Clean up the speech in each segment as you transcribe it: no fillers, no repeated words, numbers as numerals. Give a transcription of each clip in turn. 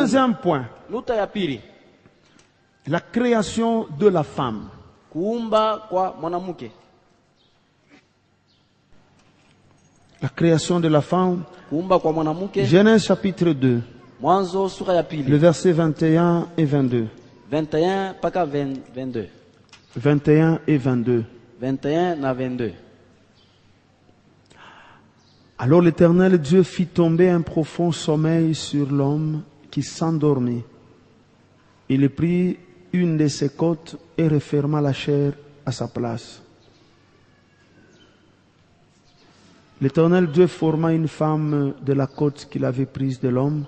Deuxième point, Nukta ya pili, la création de la femme. kuumba kwa mwanamke. La création de la femme, Kuumba kwa mwanamke. Genèse chapitre 2, Mwanzo sura ya pili. le verset 21 et 22. 21 mpaka 22. 21 et 22. 21 na 22. Alors l'Éternel Dieu fit tomber un profond sommeil sur l'homme qui s'endormit. Il prit une de ses côtes et referma la chair à sa place. L'Éternel Dieu forma une femme de la côte qu'il avait prise de l'homme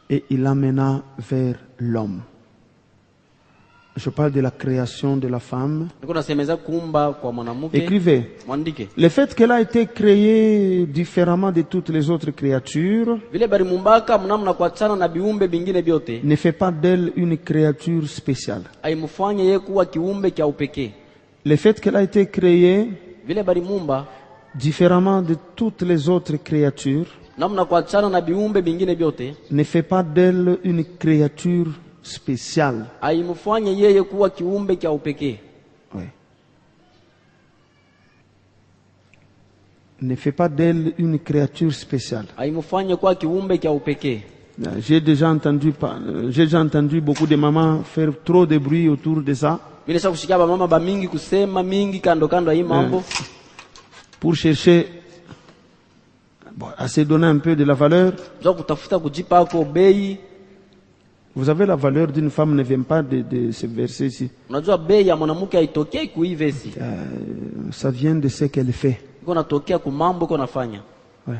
et il l'amena vers l'homme. Je parle de la création de la femme. Niko nasemeza kuumba kwa mwanamke. Écrivez. Mwandike. Le fait qu'elle a été créée différemment de toutes les autres créatures Vile bari mumbaka mnamna kuachana na biumbe bingine vyote. ne fait pas d'elle une créature spéciale. Haimfanye yeye kuwa kiumbe cha upekee. Le fait qu'elle a été créée Vile bari mumba différemment de toutes les autres créatures namna kuachana na biumbe bingine vyote. ne fait pas d'elle une créature spéciale. Haimfanye yeye kuwa kiumbe cha upekee. Oui. Ne fait pas d'elle une créature spéciale. Haimfanye kuwa kiumbe cha upekee. J'ai déjà entendu beaucoup de mamans faire trop de bruit autour de ça. Vile sasa kushikia ba mama ba mingi kusema mingi kando kando ya hii mambo. Pour chercher à se donner un peu de la valeur. Ndio kutafuta kujipa kwa bei. Vous savez, la valeur d'une femme ne vient pas de ce verset ici. Unajua bei ya mwanamke haitokei kuivesi. Ça vient de ce qu'elle fait. Iko natokea ku mambo iko nafanya. Ouais.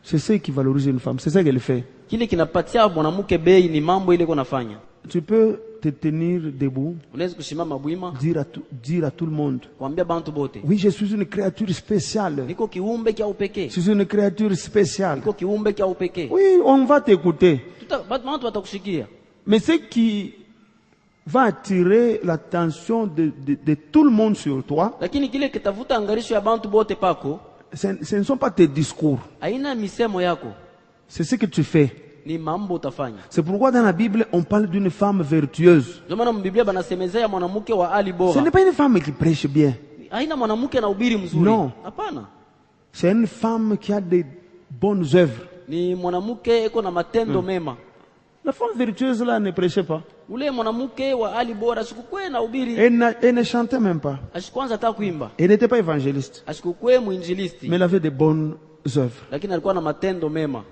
C'est ce qui valorise une femme, c'est ce qu'elle fait. Kile kinapatia mwanamke bei ni mambo ile iko nafanya. Tu peux te tenir debout, Unaweza kusimama bwima, dire à tout le monde, kuambia bantu bote, oui, je suis une créature spéciale. niko kiumbe cha upekee. Je suis une créature spéciale. Niko kiumbe cha upekee. Oui, on va t'écouter. Watu watakushikia. Mais ce qui va attirer l'attention de tout le monde sur toi, Lakini kile kitavuta angalisho ya bantu bote pako, ce ne sont pas tes discours. haina misemo yako, C'est ce que tu fais. ni mambo utafanya. C'est pourquoi dans la Bible, on parle d'une femme vertueuse. Ndio maana mbiblia banasemezea mwanamke wa hali Ce bora. n'est pas une femme qui prêche bien. Haina mwanamke na ubiri mzuri. No. Hapana. C'est une femme qui a des bonnes œuvres. Ni mwanamke eko na matendo mema. La femme vertueuse là ne prêchait pas. Ule mwanamke wa hali bora sikukwe na ubiri. Elle ne chantait même pas. Ashikwanza hata kuimba. Elle n'était pas évangéliste. Ashikukwe muinjilisti. Mais elle avait de bonnes œuvres. Lakini alikuwa na matendo mema.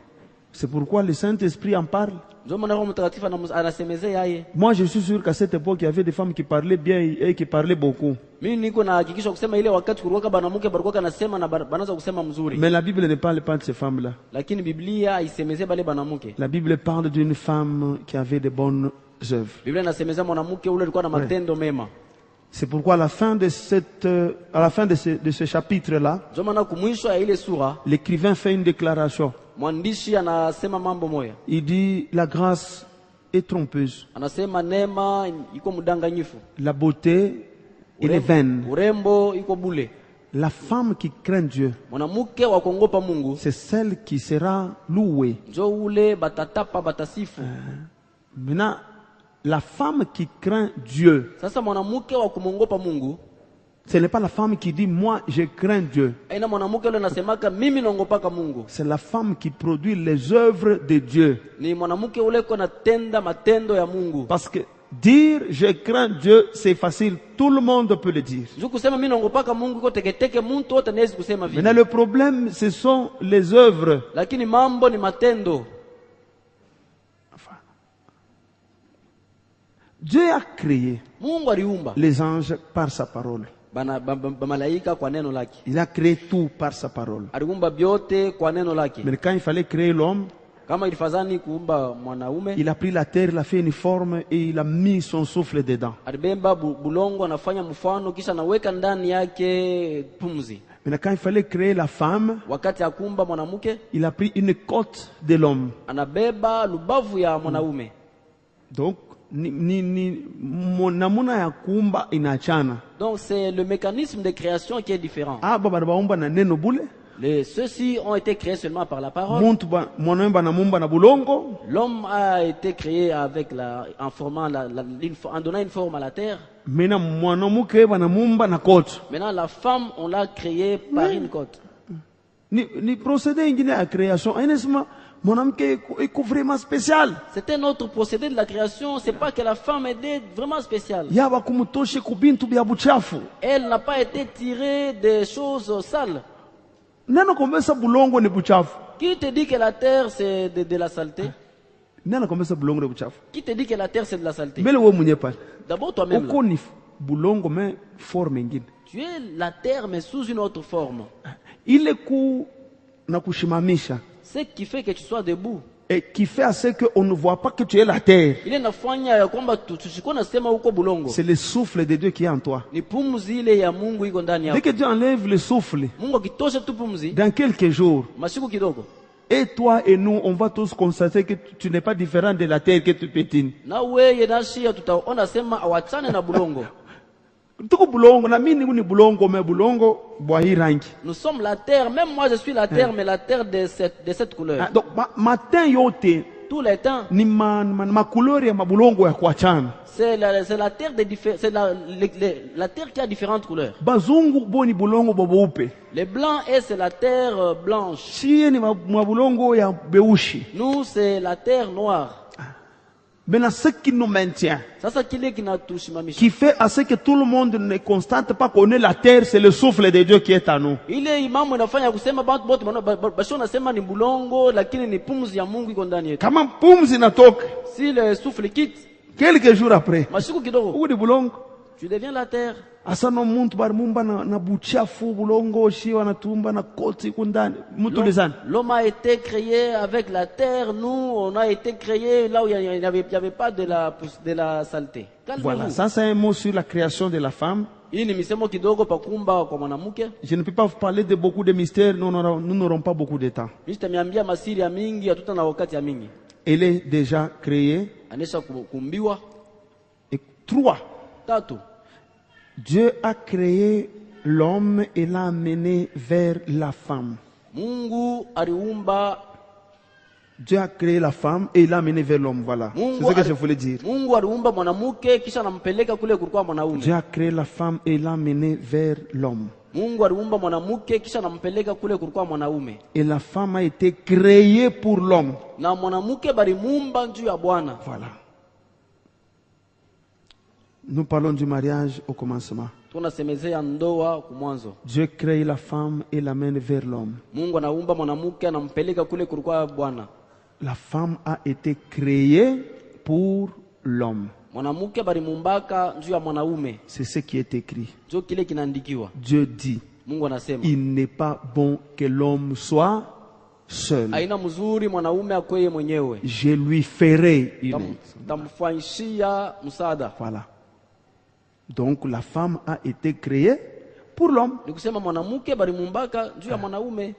C'est pourquoi le Saint-Esprit en parle. Ndio maana Roho Mtakatifu anasemezea yeye. Moi, je suis sûr qu'à cette époque, il y avait des femmes qui parlaient bien et qui parlaient beaucoup. Mimi niko na hakikisho kusema ile wakati kulikuwa banamuke balikuwa kanasema na banaanza kusema mzuri. Mais la Bible ne parle pas de ces femmes-là. Lakini Biblia isemezea bale banamuke. La Bible parle d'une femme qui avait de bonnes œuvres. Biblia inasemezea mwanamke ule alikuwa na matendo mema. C'est pourquoi à la fin de ce chapitre-là, Ndio maana kumwisho ya ile sura l'écrivain fait une déclaration. mwandishi anasema mambo moja. Il dit la grâce est trompeuse, Anasema neema iko mdanganyifu. la beauté est vaine. Urembo iko bule. La femme qui craint Dieu, Mwanamke wa kuogopa Mungu c'est celle qui sera louée. ndio ule batatapa batasifu. Maintenant, la femme qui craint Dieu, Sasa mwanamke wa kumongopa Mungu, ce n'est pas la femme qui dit moi je crains Dieu. aina mwanamke yule anasemaka mimi naongopaka Mungu. C'est la femme qui produit les œuvres de Dieu. Ni mwanamke ule ko natenda matendo ya Mungu. Parce que dire je crains Dieu, c'est facile. Tout le monde peut le dire. Ndio kusema mimi naongopaka Mungu iko teketeke mtu wote anaweza kusema vile. Maintenant, le problème, ce sont les œuvres. Lakini mambo ni matendo. Enfin, Dieu a créé Mungu aliumba les anges par sa parole. malaika kwa neno lake. Il a créé tout par sa parole. Aliumba vyote kwa neno lake. Mais quand il fallait créer l'homme, Kama ilifadhani kuumba mwanaume, il a pris la terre, il a fait une forme et il a mis son souffle dedans. alibemba bulongo anafanya mfano kisha anaweka ndani yake pumzi. Mais quand il fallait créer la femme, Wakati akumba mwanamke, il a pris une côte de l'homme. anabeba lubavu ya mwanaume. Donc, namuna ya kuumba inachana. Donc c'est le mécanisme de création qui est différent. Ah, baba baumba na neno bule. Ceux-ci ont été créés seulement par la parole. Muntu mwanaume banamumba na bulongo, L'homme a été créé avec en formant en donnant une forme à la terre. mena mwanamke banamumba na koto. Maintenant, la femme, on l'a créée par une côte. Ni procédé ingine ya création. Ainesema mwanamke iko vraiment spécial. C'est un autre procédé de la création. C'est pas que la femme est vraiment spéciale. Yaba kumutoshe kubintu bya buchafu. Elle n'a pas été tirée des choses sales. Neno kombesa bulongo ni buchafu. Qui te dit que la terre c'est de la saleté? Neno kombesa bulongo ni buchafu. Qui te dit que la terre c'est de la saleté? Mbele wewe mwenyewe pale. D'abord toi-même. Uko ni bulongo mais forme ingine. Tu es la terre mais sous une autre forme. Ile ku na kushimamisha. Ce qui fait que tu sois debout. Et qui fait à ce qu'on ne voit pas que tu es la terre. Ile nafanya ya kwamba tushikona nasema uko bulongo. C'est le souffle de Dieu qui est en toi. Ni pumzi ile ya Mungu iko ndani yako. Dès que Dieu enlève le souffle, Mungu akitosha tu pumzi, dans quelques jours, masiku kidogo. et toi et nous, on va tous constater que tu n'es pas différent de la terre que tu pétines. Na wewe na shia tutaona sema awachane na bulongo. Tuko bulongo, na mimi ni bulongo, mais bulongo bwa hii rangi. Nous sommes la terre, même moi je suis la terre, mais la terre de cette couleur. Donc matin yote Tous les temps, ni ma couleur ya mabulongo ya kuachana. c'est la terre c'est la terre qui a différentes couleurs. Bazungu bo ni bulongo boboupe. Les blancs et c'est la terre blanche. Chie ni mabulongo ya beushi. Nous c'est la terre noire. Mais ce qui nous maintient, Sasa kile kinatushimamisha. qui fait à ce que tout le monde ne constate pas qu'on est la terre, c'est le souffle de Dieu qui est en nous. Ile imamu inafanya kusema bantu bote basho nasema ni bulongo lakini ni pumzi ya Mungu iko ndani yetu. Kama pumzi inatoka, Si le souffle quitte, quelques jours après, masiku kidogo, uko ni bulongo. tu deviens la terre. Asa no muntu bari mumba na buchafu bulongo shi wanatumba na koti kundani mtu lezani. L'homme a été créé avec la terre, nous on a été créé là où il n'y avait pas de la saleté. Voilà, ça c'est un mot sur la création de la femme. Hii ni misemo kidogo pa kuumba kwa mwanamke. Je ne peux pas vous parler de beaucoup de mystères, nous n'aurons pas beaucoup de temps. Mimi nitamiambia masiri ya mingi, hatuta na wakati ya mingi. Elle est déjà créée. Anesha kuumbiwa. Et 3. Tatu. Dieu a créé l'homme et l'a amené vers la femme. Mungu aliumba. Dieu a créé la femme et l'a amené vers l'homme, voilà. C'est ce que je voulais dire. Mungu aliumba mwanamke kisha anampeleka kule kulikuwa mwanaume. Dieu a créé la femme et l'a amené vers l'homme. Mungu aliumba mwanamke kisha anampeleka kule kulikuwa mwanaume. Et la femme a été créée pour l'homme. Na mwanamke balimuumba juu ya Bwana. Voilà. Nous parlons du mariage au commencement. Tunasemezea ndoa kumwanzo. Dieu crée la femme et l'amène vers l'homme. Mungu anaumba mwanamke anampeleka kule kulikuwa Bwana. La femme a été créée pour l'homme. Mwanamke balimuumbaka juu ya mwanaume. C'est ce qui est écrit. Ndio kile kinaandikiwa. Dieu dit, Mungu anasema, il n'est pas bon que l'homme soit seul. haina mzuri mwanaume akweye mwenyewe. Je lui ferai une. Tamfanyishia msaada. Voilà. Donc la femme a été créée pour l'homme. Ni kusema mwanamke balimuumbaka juu ya mwanaume.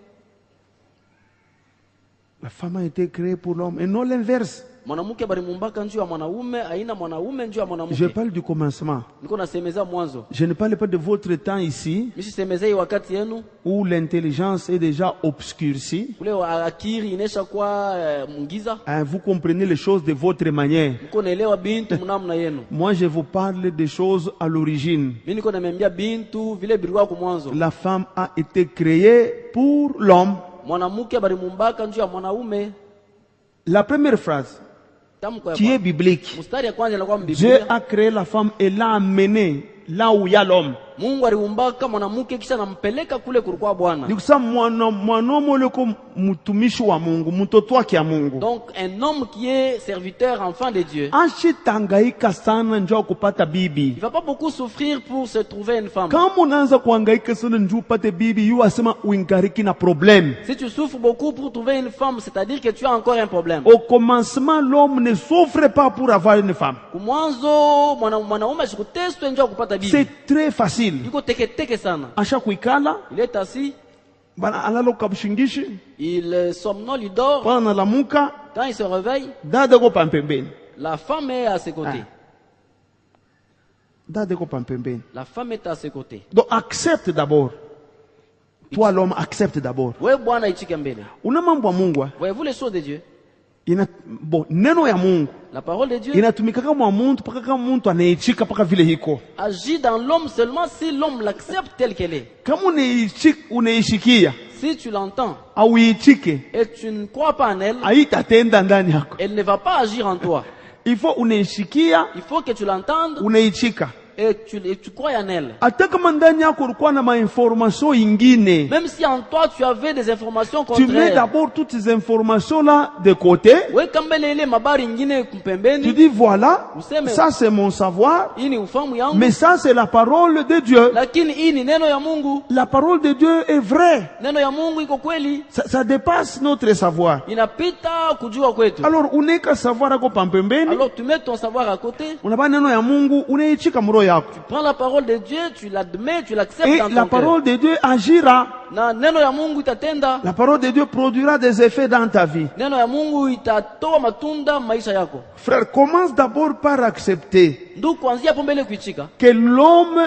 La femme a été créée pour l'homme et non l'inverse. Mwanamke balimuumbaka juu ya mwanaume, haina mwanaume juu ya mwanamke. Je parle du commencement. Niko nasemeza mwanzo. Je ne parle pas de votre temps ici Mimi sisemezei wakati yenu où l'intelligence est déjà obscurcie. kule akiri inesha kwa mungiza. Vous comprenez les choses de votre manière. Niko naelewa bintu mnamna yenu. Moi, je vous parle des choses à l'origine. Mimi niko naambia bintu vile bilikuwa kwa mwanzo. La femme a été créée pour l'homme. Mwanamke balimuumbaka juu ya mwanaume. La première phrase qui est biblique. Mstari ya kwanza inakuwa Dieu Biblia. a créé la femme et l'a amenée là où il y a l'homme. Mungu aliumbaka mwanamke kisha nampeleka kule kulikuwa Bwana. Ni kusema mwanaume uliko mtumishi wa Mungu, mtoto wake ya Mungu. Donc un homme qui est serviteur, enfant de Dieu, Ashitangaika sana njoo kupata bibi. il va pas beaucoup souffrir pour se trouver une femme. Kama unaanza kuhangaika sana njoo upate bibi, yu asema uingariki na problème. Si tu souffres beaucoup pour trouver une femme, c'est-à-dire que tu as encore un problème. Au commencement, l'homme ne souffre pas pour avoir une femme. Kumwanzo mwanaume asikuteswe njoo kupata bibi. C'est très facile. Yuko teke sana. Asha kuikala, Il est assis, bana alalo kabushingishi, il somnole, il dort. bana nalamuka, Quand il se réveille, dada ko pampembeni. la femme est à ses côtés. Dada ko pampembeni. La femme est à ses côtés. Donc accepte d'abord. Toi l'homme accepte d'abord. wewe Bwana ichike mbele. Una mambo ya Mungu. Voyez-vous les choses de Dieu? Bon, neno ya Mungu. La parole de Dieu Inatumika kama muntu paka kama muntu anaichika paka vile hiko. agit dans l'homme seulement si l'homme l'accepte tel qu'elle est. Kama unaishikia Si tu l'entends au ichike, et tu ne crois pas en elle, haitatenda ndani yako. elle ne va pas agir en toi. Il faut unaishikia, Il faut que tu l'entendes unaichika. et tu crois en elle. Hata kama ndani yako ulikuwa na mainformation ingine, Même si en toi tu avais des informations tu mets contraires. d'abord toutes ces informations là de côté. We kambele ile mabari ingine Tu kupembeni. dis voilà, Useme, ça c'est mon savoir, hii ni ufahamu yangu. mais ça c'est la parole de Dieu. Lakini hii ni neno ya Mungu. La parole de Dieu est vraie. Neno ya Mungu iko kweli. Ça dépasse notre savoir. Inapita kujua kwetu. Alors uneka savoir ako pampembeni, Alors tu mets ton savoir à côté. unaba neno ya Mungu unaichika muro yako. Tu prends la parole de Dieu, tu l'admets, tu l'acceptes Et dans la ton cœur. parole de Dieu agira. Na neno ya Mungu itatenda. La parole de Dieu produira des effets dans ta vie. Neno ya Mungu itatoa matunda maisha yako. Frère, commence d'abord par accepter Ndugu, kuanzia hapo mbele kuichika. que l'homme,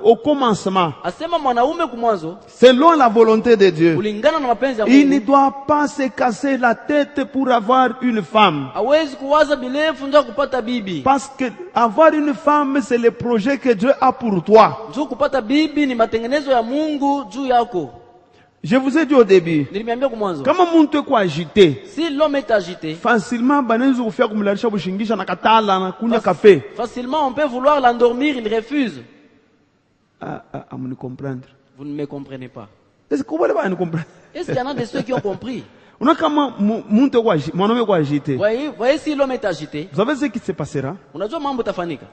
au commencement, Asema mwanaume kumwanzo selon la volonté de Dieu, kulingana na mapenzi ya il ne Mungu doit pas se casser la tête pour avoir une femme. hawezi kuwaza bilefu ndio kupata bibi. Parce que avoir une femme, c'est le projet que Dieu a pour toi. Juu kupata bibi ni matengenezo ya Mungu juu yako. Je vous ai dit au début, Nilimeambia kumwanzo. kama muntu eko agité, Si l'homme est agité, facilement banaweza kufia kumlalisha bushingisha na katala na kunya kafe. facilement on peut vouloir l'endormir, il refuse. Amuni comprendre. Vous ne me comprenez pas. Est-ce que vous voulez comprendre? Est-ce qu'il y en a de ceux qui ont compris? Una kama muntu eko agité, mwanaume eko agité. Voyez si l'homme est agité, Vous savez ce qui se passera? unajua mambo tafanika.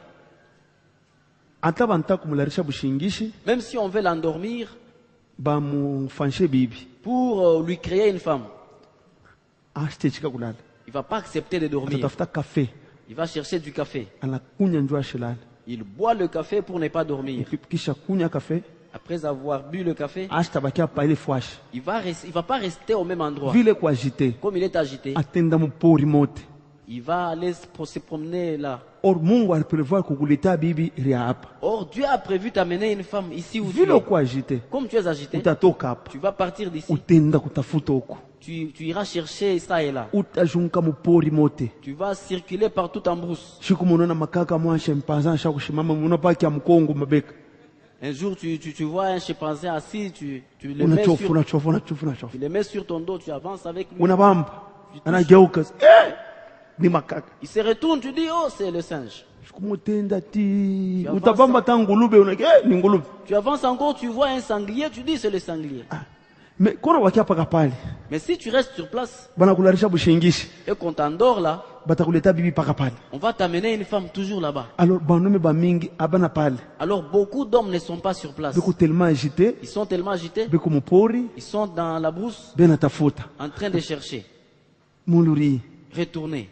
Ata banta kumlarisha bushingishi, Même si on veut l'endormir ba mufanshe bibi. pour lui créer une femme, Ashte chika kulala. il va pas accepter de dormir. Atatafuta kafe, Il va chercher du café. anakunya njoo ashilala. Il boit le café pour ne pas dormir. Kisha kunya kafe, Après avoir bu le café, ashtabakia pa ile fwash. il va pas rester au même endroit. Vile kwa agité, Comme il est agité, atenda mupori mote. il va aller se promener là. Or Mungu aliprevoir kukuleta bibi ria hapa. Or, Dieu a prévu t'amener une femme ici où tu Vile es. kwa agité, Comme tu es agité, utatoka hapa. tu vas partir d'ici. Utenda kutafuta huko. Tu iras chercher ça et là. Utajunka mupori mote. Tu vas circuler partout en brousse. Shiku munona makaka mwa shempanza shakushimama munapaki ya mkongo mabeka. Un jour, tu vois un chimpanzé assis, tu le mets sur, Unachofu. tu le mets sur ton dos, tu avances avec lui. Unabamba. Tu touches. Anageuka. Ni makaka. Il se retourne, tu dis, oh, c'est le singe. Shikumutenda ti. Tu avances. Utabamba ta ngulube ni ngulube. Tu avances encore, tu vois un sanglier, tu dis, c'est le sanglier. Mais kona wakia paka pale. Mais si tu restes sur place Bana kularisha bushingishi. et qu'on t'endort là, Batakuleta bibi paka pale. on va t'amener une femme toujours là-bas. Alors banaume ba mingi abana pale. Alors beaucoup d'hommes ne sont pas sur place. Beko tellement agité, Ils sont tellement agités, beko mupori, ils sont dans la brousse bena tafuta. en train de chercher. Muluri. Retourner.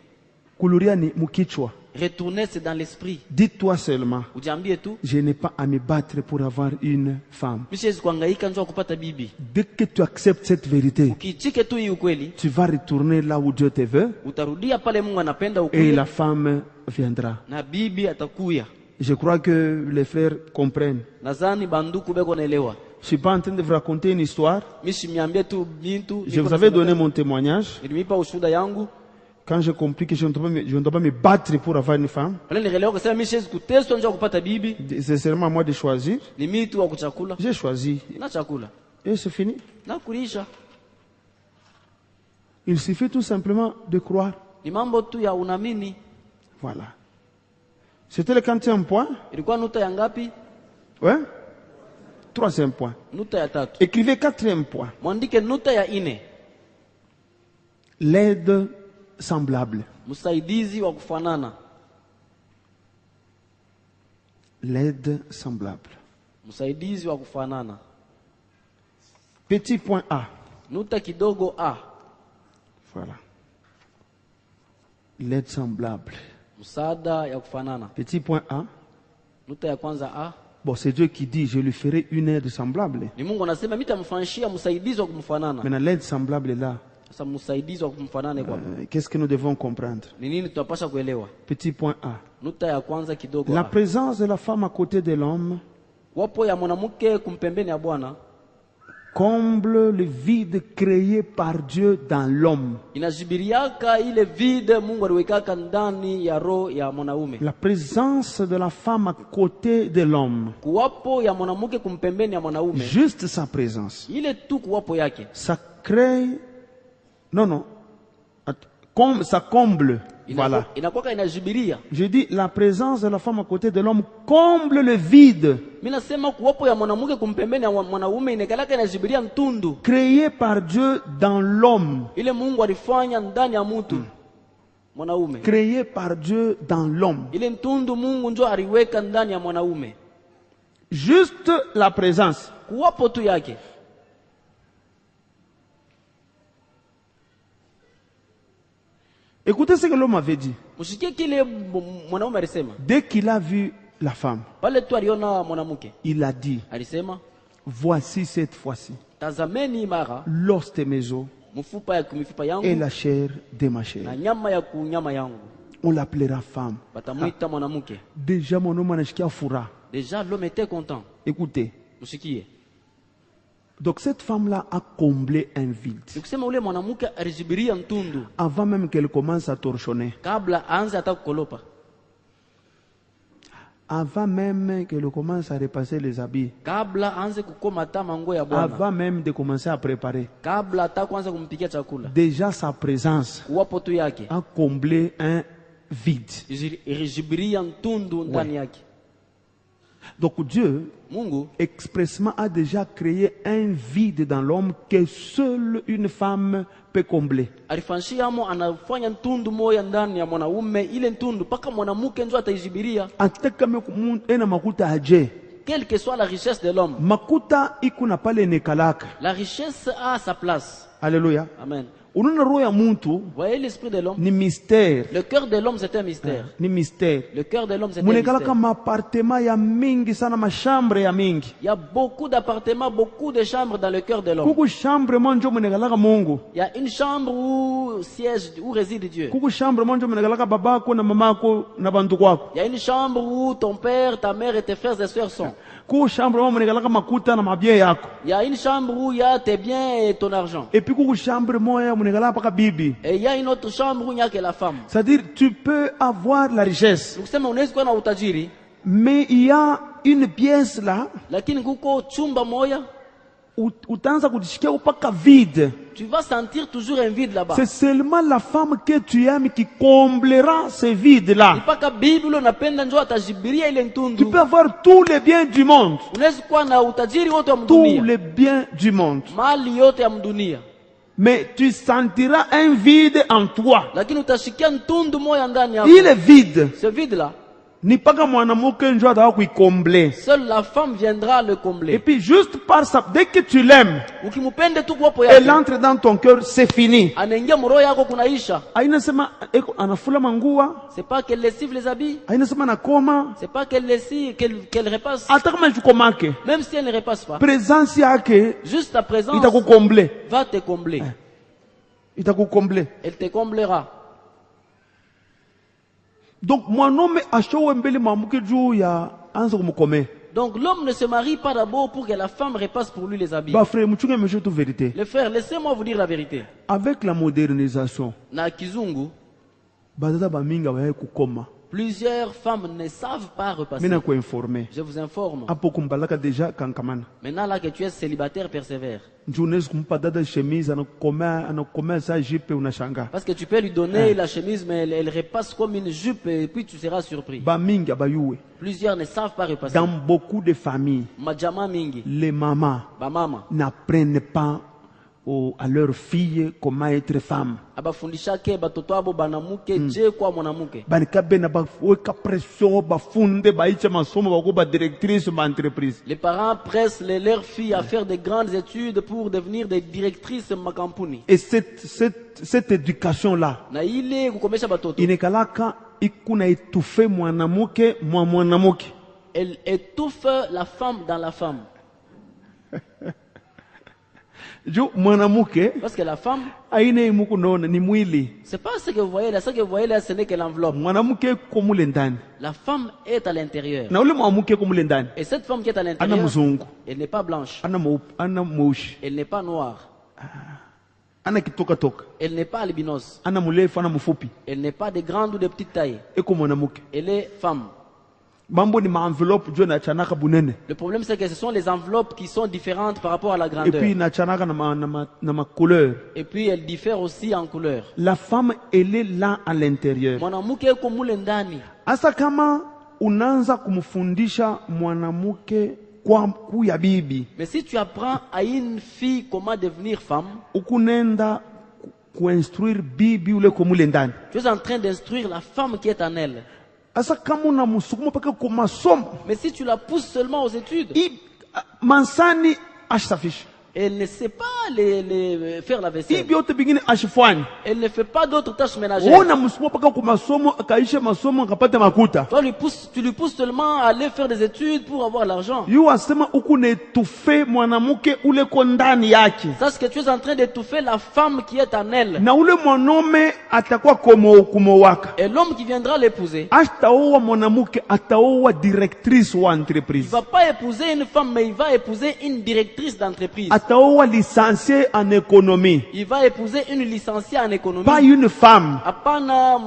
Kuluria ni mukichwa. Retourner, c'est dans l'esprit. Dis-toi seulement, Ujiambie tu, je n'ai pas à me battre pour avoir une femme. mishezi kuhangaika njoo kupata bibi. Dès que tu acceptes cette vérité, Ukichike tu hii ukweli, tu vas retourner là où Dieu te veut utarudia pale Mungu anapenda et ukuye la femme viendra. na bibi atakuya. Je crois que les frères comprennent. Nadhani banduku beko naelewa. Je suis pas en train de vous raconter une histoire. Mishi miambie tu bintu. Je vous avais donné mon témoignage. Nilimipa ushuhuda yangu. Quand j'ai compris que je ne dois pas me battre pour avoir une femme, Pale nilielewa kusema mishezi kuteswa njoo kupata bibi. c'est seulement à moi de choisir. Ni mitu wa kuchakula J'ai choisi. na chakula Et c'est fini. na kulisha. Il suffit tout simplement de croire. Ni mambo tu ya unamini. Voilà. C'était le 40e point. Ilikuwa nuta ya ngapi? Ouais. 3e point. Nuta ya tatu. Écrivez 4e point. Mwandike nuta ya ine. L'aide semblable. Msaidizi wa kufanana. L'aide semblable. Msaidizi wa kufanana. Petit point A. Nuta kidogo A. Voilà. L'aide semblable. Msaada ya kufanana. Petit point A. Nuta ya kwanza A. Bon, c'est Dieu qui dit, je lui ferai une aide semblable. Ni Mungu anasema mitamfanyishia msaidizi wa kumfanana. Maintenant, l'aide semblable est là. Sasa msaidizi wa kumfanana kwa. Qu'est-ce que nous devons comprendre? Ni nini tunapaswa kuelewa? Petit point A. Nuta ya kwanza kidogo La A. présence de la femme à côté de l'homme Wapo ya mwanamke kumpembeni ya Bwana comble le vide créé par Dieu dans l'homme. Inajibiriaka ile vide Mungu aliwekaka ndani ya roho ya mwanaume. La présence de la femme à côté de l'homme. Kuwapo ya mwanamke kumpembeni ya mwanaume. Juste sa présence. Ile tu kuwapo yake. Ça crée... Non. Ça comble. Voilà. Inakuwa inajibiria. Je dis la présence de la femme à côté de l'homme comble le vide. Mimi nasema kuwapo ya mwanamke kumpembeni ya mwanaume inakalaka inajibiria ntundu. Créé par Dieu dans l'homme. Ile Mungu alifanya ndani ya mtu. Mwanaume. Créé par Dieu dans l'homme. Ile ntundu Mungu ndio aliweka ndani ya mwanaume. Juste la présence. Kuwapo tu yake. Écoutez ce que l'homme avait dit. Dès qu'il a vu la femme, il a dit, voici cette fois-ci l'os de mes os et la chair de ma chair. On l'appellera femme. Déjà mon homme a fourra. Déjà l'homme était content. Écoutez. Donc cette femme-là a comblé un vide. Avant même qu'elle commence à torchonner. Avant même qu'elle commence à repasser les habits. Avant même de commencer à préparer. Déjà sa présence a comblé un vide. Ouais. Donc Dieu expressement a déjà créé un vide dans l'homme que seule une femme peut combler. Quelle que soit la richesse de l'homme, la richesse a sa place. Alléluia. Amen. Voyez l'esprit de l'homme. Ni mystère. Le cœur de l'homme c'est un mystère. Ni mystère. Le cœur de l'homme c'est un mystère. Il y a beaucoup d'appartements, beaucoup de chambres dans le cœur de l'homme. Il y a une chambre où siège, où réside Dieu. Il y a une chambre où ton père, ta mère et tes frères et sœurs sont. Il y a une chambre où il y a tes biens et ton argent. Et il y a une autre chambre où il n'y a que la femme. C'est-à-dire, tu peux avoir la richesse. Mais il y a une pièce là où vide. Tu vas sentir toujours un vide là-bas. C'est seulement la femme que tu aimes qui comblera ce vide-là. Tu peux avoir tous les biens du monde. Tous les biens du monde. Mais tu sentiras un vide en toi. Il est vide. Ce vide-là. Seule la femme viendra le combler. Et puis juste par ça, dès que tu l'aimes, elle entre dans ton cœur, c'est fini. C'est pas qu'elle lessive les habits. C'est pas qu'elle lessive, qu'elle repasse. Même si elle ne repasse pas. Juste ta présence va te combler. Elle te comblera. Donc l'homme ne se marie pas d'abord pour que la femme repasse pour lui les habits. Les frères, laissez-moi vous dire la vérité. Avec la modernisation, na kizungu, plusieurs femmes ne savent pas repasser. Je vous informe. Maintenant là que tu es célibataire, persévère. Parce que tu peux lui donner la chemise, mais elle repasse comme une jupe et puis tu seras surpris. Plusieurs ne savent pas repasser. Dans beaucoup de familles, les mamans n'apprennent pas à leurs filles comment être femme. Les parents pressent leurs filles à faire de grandes études pour devenir des directrices makampuni. Et cette éducation-là, elle étouffe la femme dans la femme. Parce que la femme, c'est pas ce que vous voyez là, ce que vous voyez là, ce n'est que l'enveloppe. La femme est à l'intérieur. Et cette femme qui est à l'intérieur, elle n'est pas blanche. Elle n'est pas noire. Elle n'est pas albinos. Elle n'est pas de grande ou de petite taille. Elle est femme. Le problème c'est que ce sont les enveloppes qui sont différentes par rapport à la grandeur. Et puis elles diffèrent aussi en couleur. La femme, elle est là à l'intérieur. Asa kama unaanza kumfundisha mwanamke kuya bibi. Mais si tu apprends à une fille comment devenir femme, ukunenda kuinstruire bibi ule komule ndani. Tu es en train d'instruire la femme qui est en elle. Mais si tu la pousses seulement aux études, elle ne sait pas faire la vaisselle. Elle ne fait pas d'autres tâches ménagères. Tu lui pousses seulement à aller faire des études pour avoir l'argent. Ça, c'est que tu es en train d'étouffer la femme qui est en elle. Et l'homme qui viendra l'épouser, il ne va pas épouser une femme, mais il va épouser une directrice d'entreprise. Licencié en économie. Il va épouser une licenciée en économie. Pas une femme. Maintenant,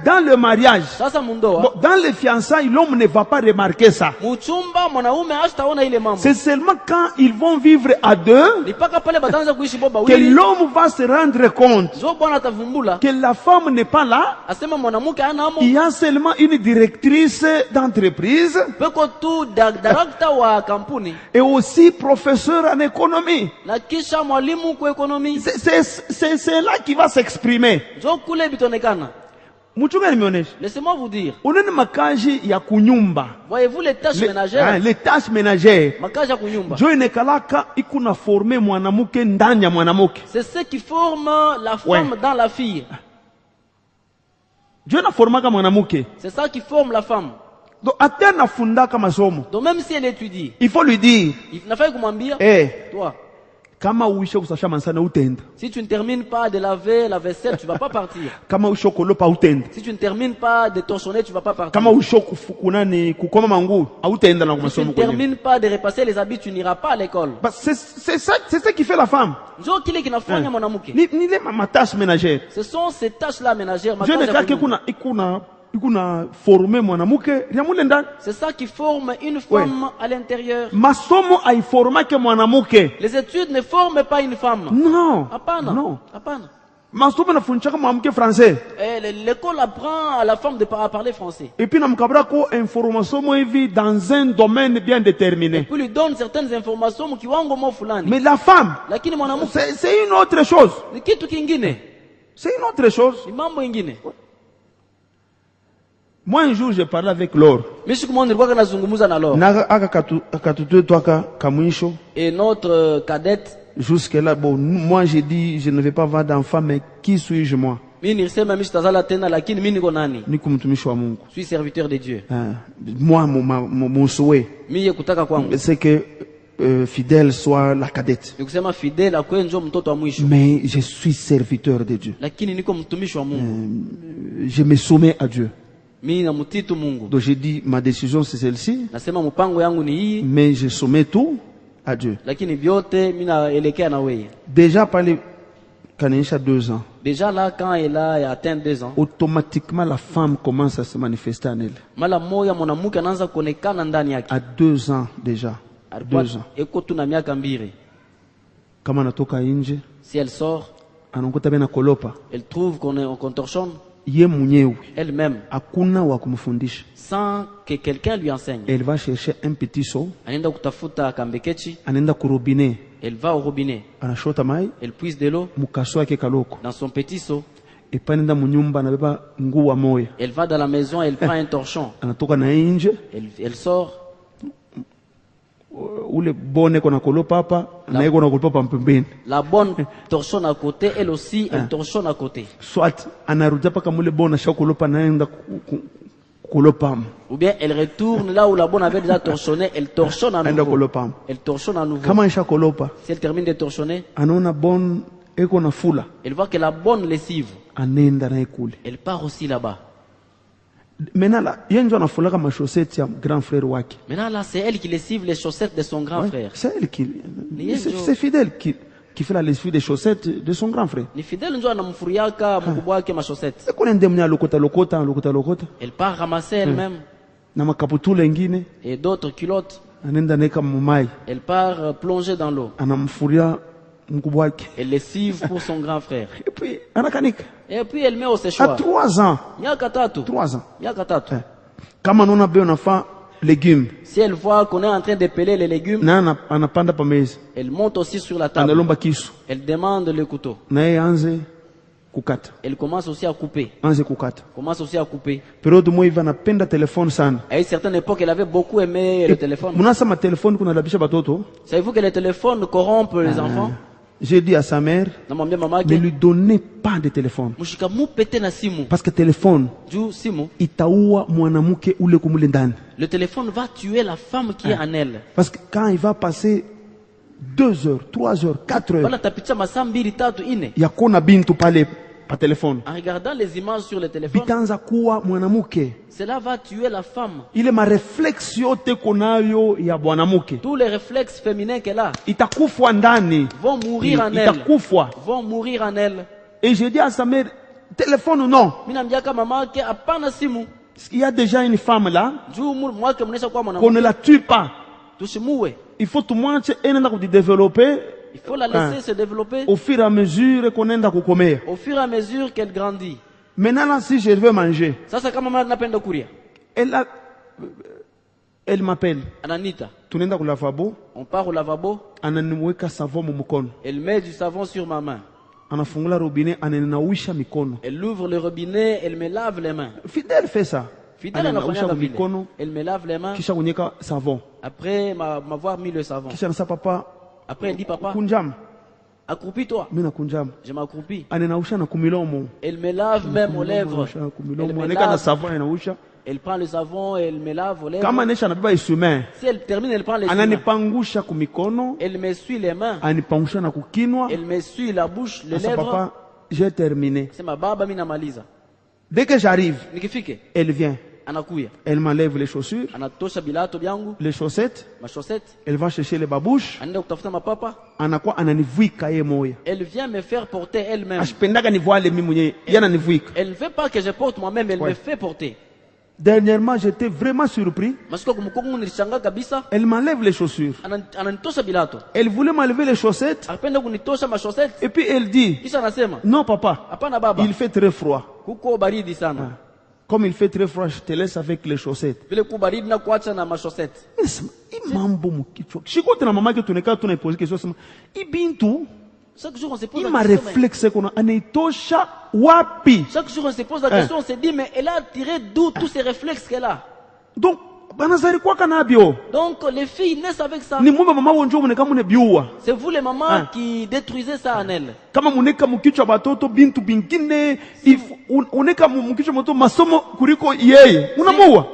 dans le mariage, dans les fiançailles, l'homme ne va pas remarquer ça. C'est seulement quand ils vont vivre à deux que l'homme va se rendre compte que la femme n'est pas là. Il y a seulement une directrice d'entreprise et aussi professeur en économie. C'est là qu'il va s'exprimer. Laissez-moi vous dire. Voyez-vous les tâches ménagères? Les tâches ménagères. C'est ce qui forme la femme dans la fille. C'est ça qui forme la femme. Donc même si elle étudie, il faut lui dire, toi, si tu ne termines pas de laver la vaisselle, tu ne vas pas partir. Si tu ne termines pas de torchonner, tu ne vas pas partir. Si tu ne termines pas de repasser les habits, tu n'iras pas à l'école. C'est ça qui fait la femme. Ce sont ces tâches-là ménagères. C'est ça qui forme une femme à l'intérieur. Les études ne forment pas une femme. Non. Non. L'école apprend à la femme à parler français. Et puis dans un domaine bien déterminé. Et puis lui donne certaines informations qui vont. Mais la femme, c'est une autre chose. C'est une autre chose. Moi, un jour, j'ai parlé avec Laure. Et notre cadette. Jusque-là, bon, moi, j'ai dit, je ne vais pas avoir d'enfant, mais qui suis-je, moi? Je suis serviteur de Dieu. Moi, mon souhait, c'est que fidèle soit la cadette. Mais je suis serviteur de Dieu. Je me soumets à Dieu. Donc j'ai dit, ma décision c'est celle-ci, mais je soumets tout à Dieu. Déjà par les 2 ans. Déjà là, quand elle a atteint 2 ans, automatiquement la femme commence à se manifester en elle. À 2 ans déjà. 2 ans. Si elle sort, elle trouve qu'on torchonne. Elle-même, sans que quelqu'un lui enseigne. Elle va chercher un petit seau. Elle va au robinet. Elle puise de l'eau dans son petit seau. Elle va dans la maison, elle prend un torchon. Elle sort. La bonne torchonne à côté, elle aussi, elle torchonne à côté. Soit Ou bien elle retourne là où la bonne avait déjà torchonné, elle torchonne à nouveau. Elle torchonne à nouveau. Si elle termine de torchonner, elle voit que la bonne lessive, elle part aussi là-bas. Maintenant là, c'est elle qui lessive les chaussettes de son grand frère. C'est Fidèle qui fait la lessive des chaussettes de son grand frère. Elle part ramasser elle-même. Et d'autres culottes. Elle part plonger dans l'eau. Elle lessive pour son grand frère. Et puis elle met au séchoir. À 3 ans. 3 ans. Légumes. Si elle voit qu'on est en train de peler les légumes, elle monte aussi sur la table. Elle demande le couteau. Elle commence aussi à couper. À une certaine époque, elle avait beaucoup aimé le téléphone. Savez-vous que le téléphone corrompt les enfants? J'ai dit à sa mère, ne lui donnez pas de téléphone. Parce que téléphone, le téléphone va tuer la femme qui est en elle. Parce que quand il va passer 2 heures, 3 heures, 4 heures, il y a qu'on a bintu parler par téléphone. En regardant les images sur le téléphone, cela va tuer la femme. Il est ma réflexion ya bwanamuke. Tous les réflexes féminins qu'elle a vont mourir en elle. Vont mourir en elle. Et j'ai dit à sa mère, téléphone ou non? Il y a déjà une femme là, qu'on ne la tue pas. Il faut tout le monde développer. Il faut la laisser se développer au fur et à mesure qu'on est comer. Au fur et à mesure qu'elle grandit. Maintenant, si je veux manger, elle m'appelle. Ananita. On part au lavabo. Elle met du savon sur ma main. Elle ouvre le robinet, elle me lave les mains. Fidèle fait ça. Fidèle elle me lave les mains. Après m'avoir mis le savon. Après elle dit papa, accroupis-toi. Je m'accroupis. Elle me lave même aux lèvres. Elle prend le savon, elle me lave aux lèvres. Si elle termine, elle prend les mains. Elle m'essuie les mains. Elle m'essuie la bouche, les lèvres. J'ai terminé. C'est ma baba minamaliza. Dès que j'arrive, elle vient. Elle m'enlève les chaussures, les chaussettes, elle va chercher les babouches. Elle vient me faire porter elle-même. Elle ne veut pas que je porte moi-même, elle me fait porter. Dernièrement, j'étais vraiment surpris. Elle m'enlève les chaussures. Elle voulait m'enlever les chaussettes. Et puis elle dit, non papa, il fait très froid. Comme il fait très froid, je te laisse avec les chaussettes. Chaque jour on se pose la question, on se dit, mais elle a tiré d'où tous ces réflexes qu'elle a? Donc, les filles naissent avec ça. C'est vous les mamans qui détruisez ça en elles.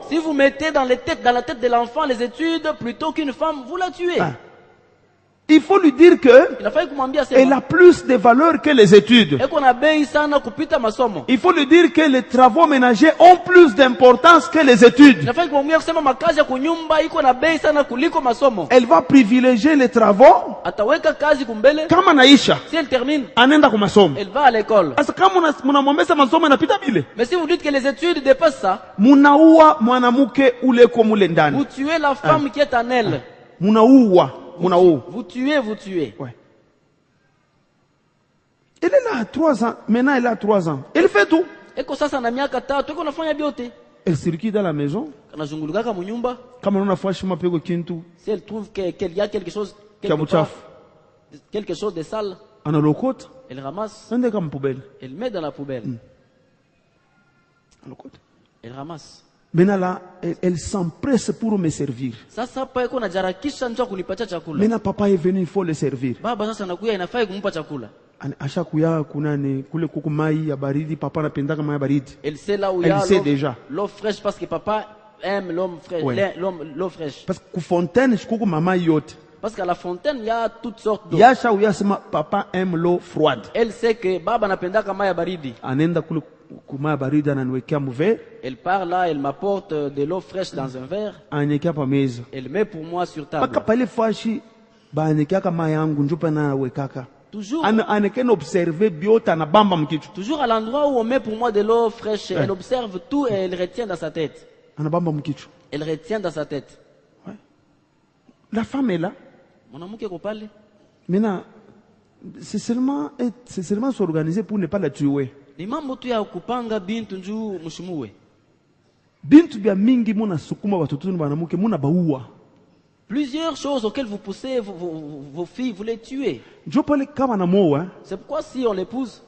Si vous mettez dans la tête de l'enfant les études plutôt qu'une femme, vous la tuez. Il faut lui dire que elle a plus de valeur que les études. Il faut lui dire que les travaux ménagers ont plus d'importance que les études. Elle va privilégier les travaux. Si elle termine, elle va à l'école. Mais si vous dites que les études dépassent ça, vous tuez la femme qui est en elle. Vous tuez. Ouais. Elle est là à 3 ans. Maintenant, elle a 3 ans. Elle fait tout. Elle circule dans la maison. Si elle trouve qu'il y a quelque chose de sale, elle ramasse. Elle met dans la poubelle. Elle ramasse. Maintenant là, elle s'empresse pour me servir. Maintenant papa est venu, il faut le servir. Elle sait là où il y a l'eau fraîche parce que papa aime l'eau fraîche. Parce que fontaine, parce qu'à la fontaine, il y a toutes sortes d'eau. Papa aime l'eau froide. Elle sait que baba napendaka mai ya baridi. Elle part là, elle m'apporte de l'eau fraîche dans un verre. Elle met pour moi sur table. Toujours à l'endroit où on met pour moi de l'eau fraîche, elle observe tout et elle retient dans sa tête. Elle retient dans sa tête. La femme est là. Maintenant, c'est seulement s'organiser pour ne pas la tuer. Plusieurs choses auxquelles vous poussez vos filles, vous les tuez. C'est pourquoi si on l'épouse,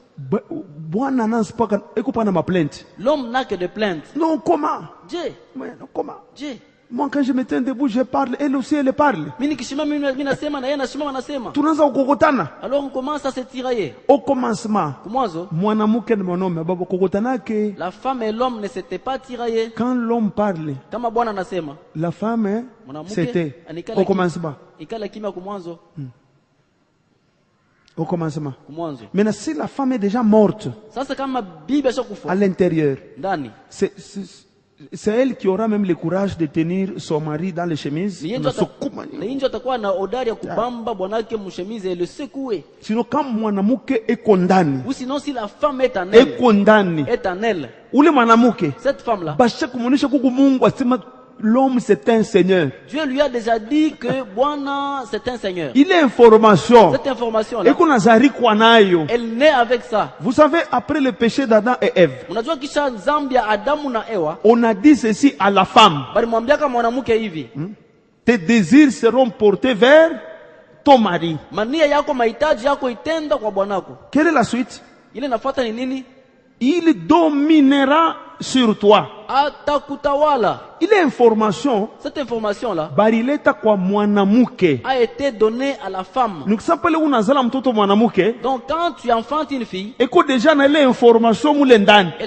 l'homme n'a que des plaintes. Non, comment? Dieu. Dieu. Moi, quand je me tiens debout, je parle. Elle aussi, elle parle. Alors on commence à se tirailler. Au commencement, la femme et l'homme ne s'étaient pas tiraillés. Quand l'homme parle, la femme c'était au commencement. Au commencement. Maintenant, si la femme est déjà morte à l'intérieur, c'est elle qui aura même le courage de tenir son mari dans les chemises. Sinon, quand mwanamuke est condamné, ou sinon si la femme est en elle, cette femme-là, l'homme c'est un seigneur. Dieu lui a déjà dit que c'est un seigneur. Il est information. Cette information-là, elle naît avec ça. Vous savez, après le péché d'Adam et Ève, on a dit ceci à la femme. Tes désirs seront portés vers ton mari. Quelle est la suite? Il dominera sur toi. Il est information. Cette information-là a été donnée à la femme. Donc quand tu enfantes une fille, elle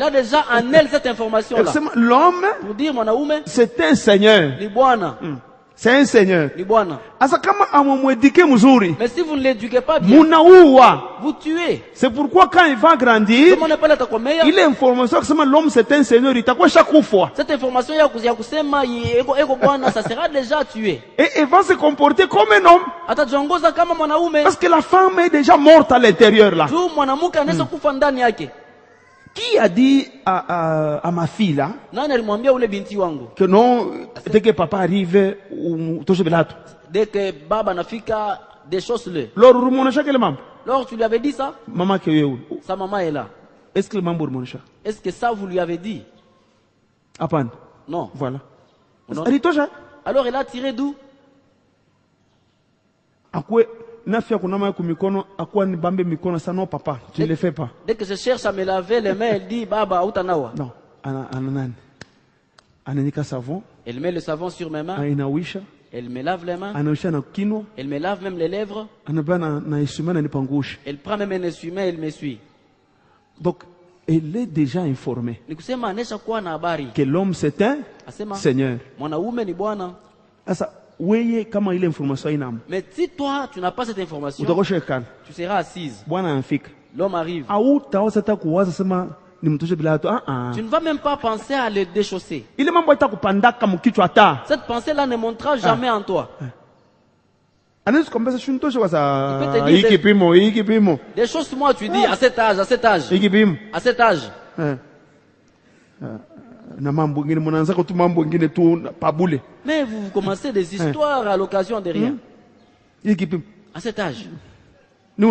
a déjà en elle cette information-là. L'homme, c'est un seigneur. C'est un seigneur. Mais si vous ne l'éduquez pas bien, vous tuez. C'est pourquoi quand il va grandir, il est information que l'homme c'est un seigneur. Il t'a chaque fois. Cette information, ça sera déjà tué. Et il va se comporter comme un homme. Parce que la femme est déjà morte à l'intérieur là. Qui a dit à ma fille là que non, dès que papa arrive, dès que baba nafika, des choses le. Lors tu lui avais dit ça, sa maman est là. Est-ce que ça vous lui avez dit? Non. Voilà. Alors elle a tiré d'où? Papa, tu ne le fais pas. Dès que je cherche à me laver les mains, elle dit baba utanawa. Non. Elle met le savon sur mes mains. Elle me lave les mains. Elle me lave même les lèvres. Elle prend même un essuie-main, elle m'essuie. Donc, elle est déjà informée que l'homme c'est un seigneur. Mais si toi tu n'as pas cette information, tu seras assise. L'homme arrive. Tu ne vas même pas penser à le déchausser. Cette pensée-là ne montera jamais en toi. Il peut te dire des choses, moi tu dis à cet âge, à cet âge. Mais vous commencez des histoires à l'occasion de rien. À cet âge. Je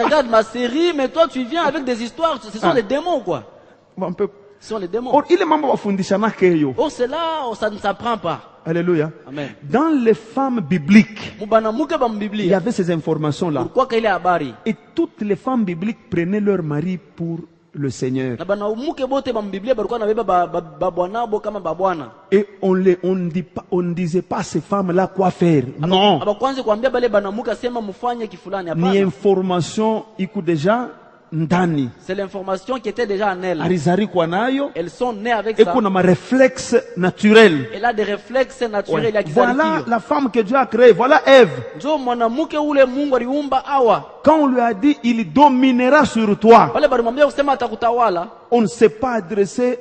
regarde ma série, mais toi tu viens avec des histoires, ce sont les démons quoi. Ce sont les démons. Or cela, ça ne s'apprend pas. Alléluia. Amen. Dans les femmes bibliques, il y avait ces informations-là. Et toutes les femmes bibliques prenaient leur mari pour le Seigneur. Na banamuke bote ba Biblia balikuwa na beba babwana bo kama babwana. Et on ne disait pas à ces femmes-là quoi faire. Non. Abakwanze kuambia bale banamuke asema mufanye kifulani hapana. Ni information iko déjà ndani. C'est l'information qui était déjà en elle. Arizari kwa nayo. Elles sont nées avec ça. Et qu'on a un réflexe naturel. Elle a des réflexes naturels. Ouais. Voilà la femme que Dieu a créée. Voilà Ève. Njo mwanamuke ule Mungu aliumba Hawa. Quand on lui a dit il dominera sur toi, wale balimwambia kusema atakutawala, on ne s'est pas adressé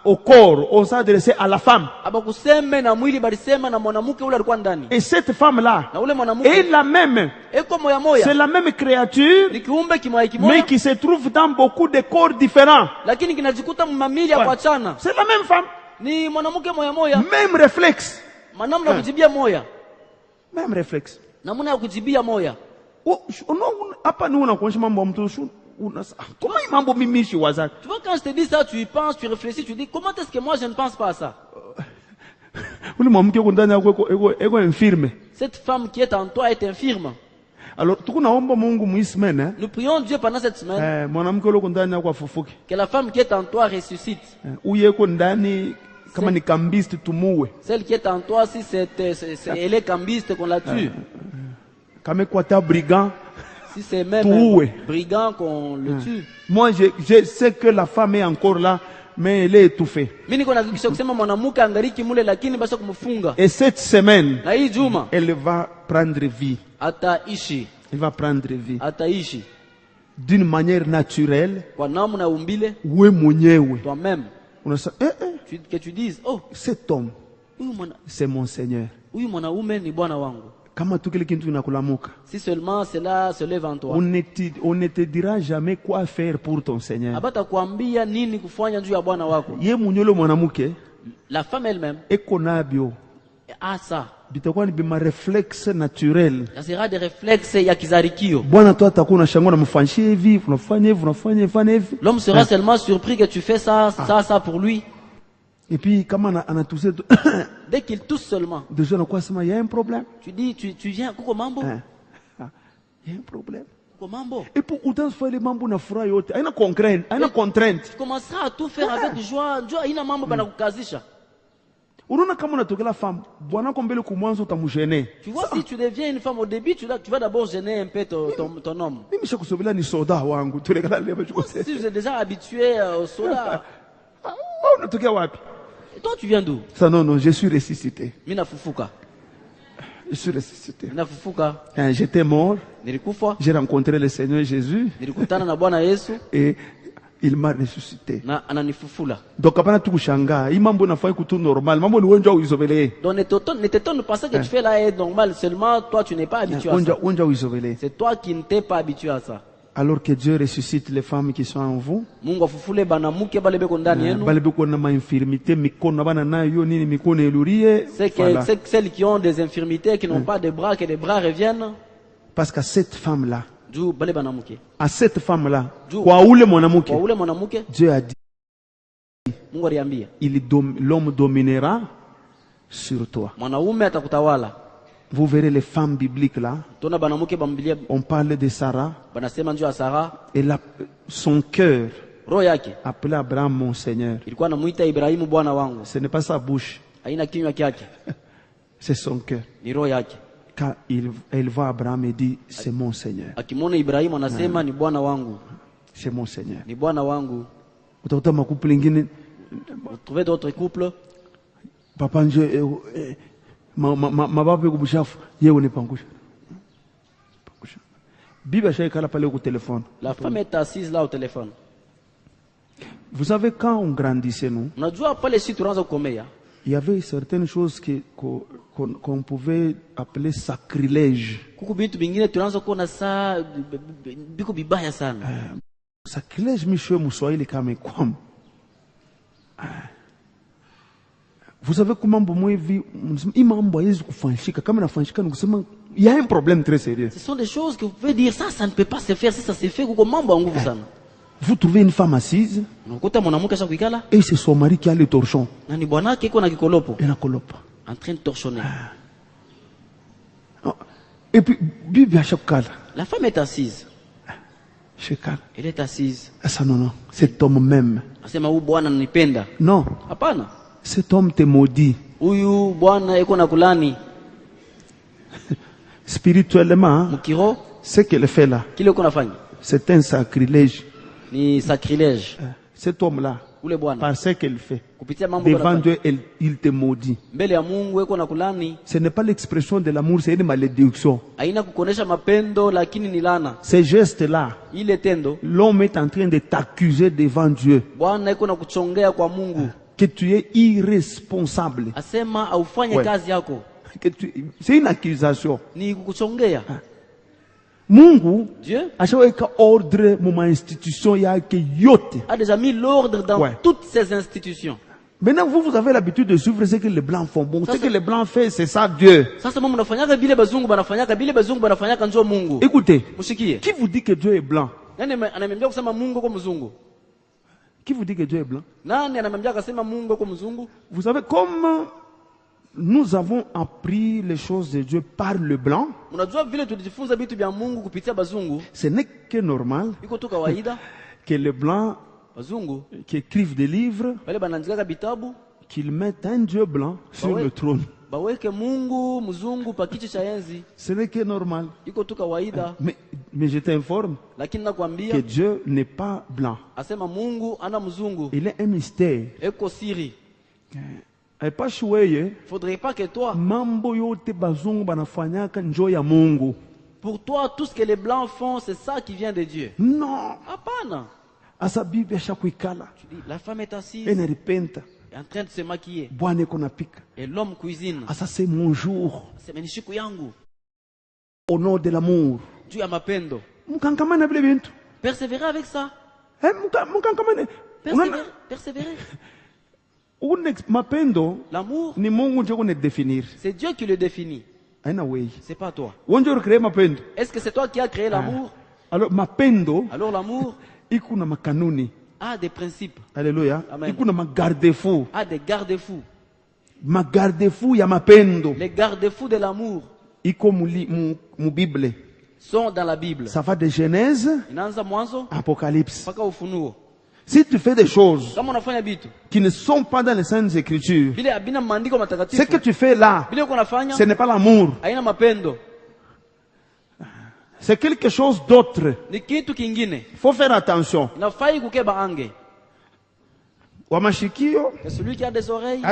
au corps, on s'est adressé à la femme. Abakuseme na mwili balisema na mwanamuke ule alikuwa ndani. Et cette femme-là na ule mwanamuke est la même. Eko moya moya. C'est la même créature, kiumbe kimoya kimoya, mais qui se trouve dans beaucoup de corps différents. Lakini kinajikuta mamili ya kuachana. C'est la même femme. Ni mwanamuke moya moya. Même réflexe. Manamna kujibia moya. Même réflexe. Namuna ya kujibia moya. Hapa ni unakuonyesha mambo ya mtu. Comment mambo mimishi wazaki? Tu vois, quand je te dis ça, tu y penses, tu réfléchis, tu dis comment est-ce que moi je ne pense pas à ça? Cette femme qui est en toi est infirme. Alors, nous prions Dieu pendant cette semaine que la femme qui est en toi ressuscite. Celle qui est en toi, si elle est cambiste, qu'on la tue. Si c'est même un brigand qu'on le tue. Moi, je sais que la femme est encore là, mais elle est étouffée. Et cette semaine, elle va prendre vie. Elle va prendre vie. D'une manière naturelle. Toi-même. Que tu dises, oh, cet homme, c'est mon Seigneur. Si seulement cela se lève en toi. On ne te dira jamais quoi faire pour ton Seigneur. La femme elle-même a ça. Réflexe naturel. Ça sera des réflexes ya kizarikio. L'homme sera seulement surpris que tu fais ça pour lui. Et puis, comment on a toussé, dès qu'il tousse seulement, il y a un problème. Tu dis, tu viens, Koko Mambo. Il y a un problème. Koko Mambo. Et pour autant, les mambo na fura yote, il y a une contrainte. Tu commenceras à tout faire avec joie. Joie, il y a mambo bana kukazisha. Unaona kama unatoka la femme, bwana kombele kumwanzo utamgêner. Tu vois, si tu deviens une femme au début, tu vas d'abord gêner un peu ton homme. Mimi nishakusubila ni soda wangu, tulekala leo si tu es déjà habitué au soda. Unatokea wapi? Et toi, tu viens d'où? Ça, non, je suis ressuscité. Mina fufuka. Je suis ressuscité. Mina fufuka. J'étais mort. Nilikufa. J'ai rencontré le Seigneur Jésus. Nilikutana na Bwana Yesu. Et il m'a ressuscité. Na ananifufula. Donc hapana tu kushanga. Hii mambo nafanya kutu normal. Mambo ni wewe uizobelee. Donc ne t'étonne de penser que tu fais là est normal. Seulement toi tu n'es pas habitué à ça. C'est toi qui ne t'es pas habitué à ça. Alors que Dieu ressuscite les femmes qui sont en vous. C'est celles qui ont des infirmités, qui n'ont pas de bras, que les bras reviennent. Parce qu'à cette femme-là, à cette femme-là, Dieu a dit, l'homme dominera sur toi. Vous verrez les femmes bibliques là. On parle de Sarah. Et son cœur appelait Abraham mon Seigneur. Ce n'est pas sa bouche. C'est son cœur. Quand elle voit Abraham et dit c'est mon Seigneur. C'est mon Seigneur. Vous trouvez d'autres couples? Papa mababu yako buchafu yeye unipangusha. Bibi ashaikala pale au téléphone. La femme est assise là au téléphone. Vous savez quand on grandissait nous? Unajua pale si tunaanza kukomea. Il y avait certaines choses qu'on pouvait appeler sacrilège. Kuku bintu bingine tunaanza kuona saa biko bibaya sana. Sacrilège mishwe muswahili kama kwam. Vous savez comment moi vie imambo yezi kufanshika kama nafanshika nikusema il y a un problème très sérieux. Ce sont des choses que vous pouvez dire ça ne peut pas se faire si ça se fait kuko mambo nguvu sana. Vous trouvez une femme assise et c'est son mari qui a le torchon. Et la colope. En train de torchonner. Et puis Bibi à chaque cas. La femme est assise. shekala. Elle est assise. Ça non, cet homme même. Asema huyu bwana ananipenda. Non. Hapana. Cet homme te maudit. Huyu bwana yuko na kulani. Spirituellement, mukiro, ce qu'elle fait là, c'est un sacrilège. Ni sacrilège. Cet homme-là, par ce qu'elle fait, devant Dieu, il te maudit. Ce n'est pas l'expression de l'amour, c'est une malédiction. Ces gestes-là, l'homme est en train de t'accuser devant Dieu que tu es irresponsable. Ouais. C'est une accusation. Mungu ashaweka ordre mu institution yake yote. A déjà mis l'ordre dans toutes ces institutions. Maintenant vous avez l'habitude de suivre ce que les blancs font. Bon, ce que les blancs font, c'est ça Dieu. Écoutez, qui vous dit que Dieu est blanc? Qui vous dit que Dieu est blanc? Vous savez comme nous avons appris les choses de Dieu par le blanc. Ce n'est que normal que les blancs qui écrivent des livres, qu'ils mettent un Dieu blanc sur le trône. Ce n'est que normal. Mais je t'informe que Dieu n'est pas blanc. Il est un mystère. Faudrait pas que toi, pour toi, tout ce que les blancs font, c'est ça qui vient de Dieu. Non. Tu dis, la femme est assise, est en train de se maquiller, et l'homme cuisine. C'est mon jour. Au nom de l'amour. Persévérer avec ça. Persévérer. L'amour, c'est Dieu qui le définit. C'est pas toi. Est-ce que c'est toi qui as créé l'amour? Alors l'amour a des principes. Alléluia. Amen. A des garde-fous. Les garde-fous de l'amour sont dans la Bible. Ça va de Genèse, Apocalypse. Si tu fais des choses qui ne sont pas dans les Saintes Écritures, ce que tu fais là, ce n'est pas l'amour. C'est quelque chose d'autre. Il faut faire attention. Celui qui a des oreilles,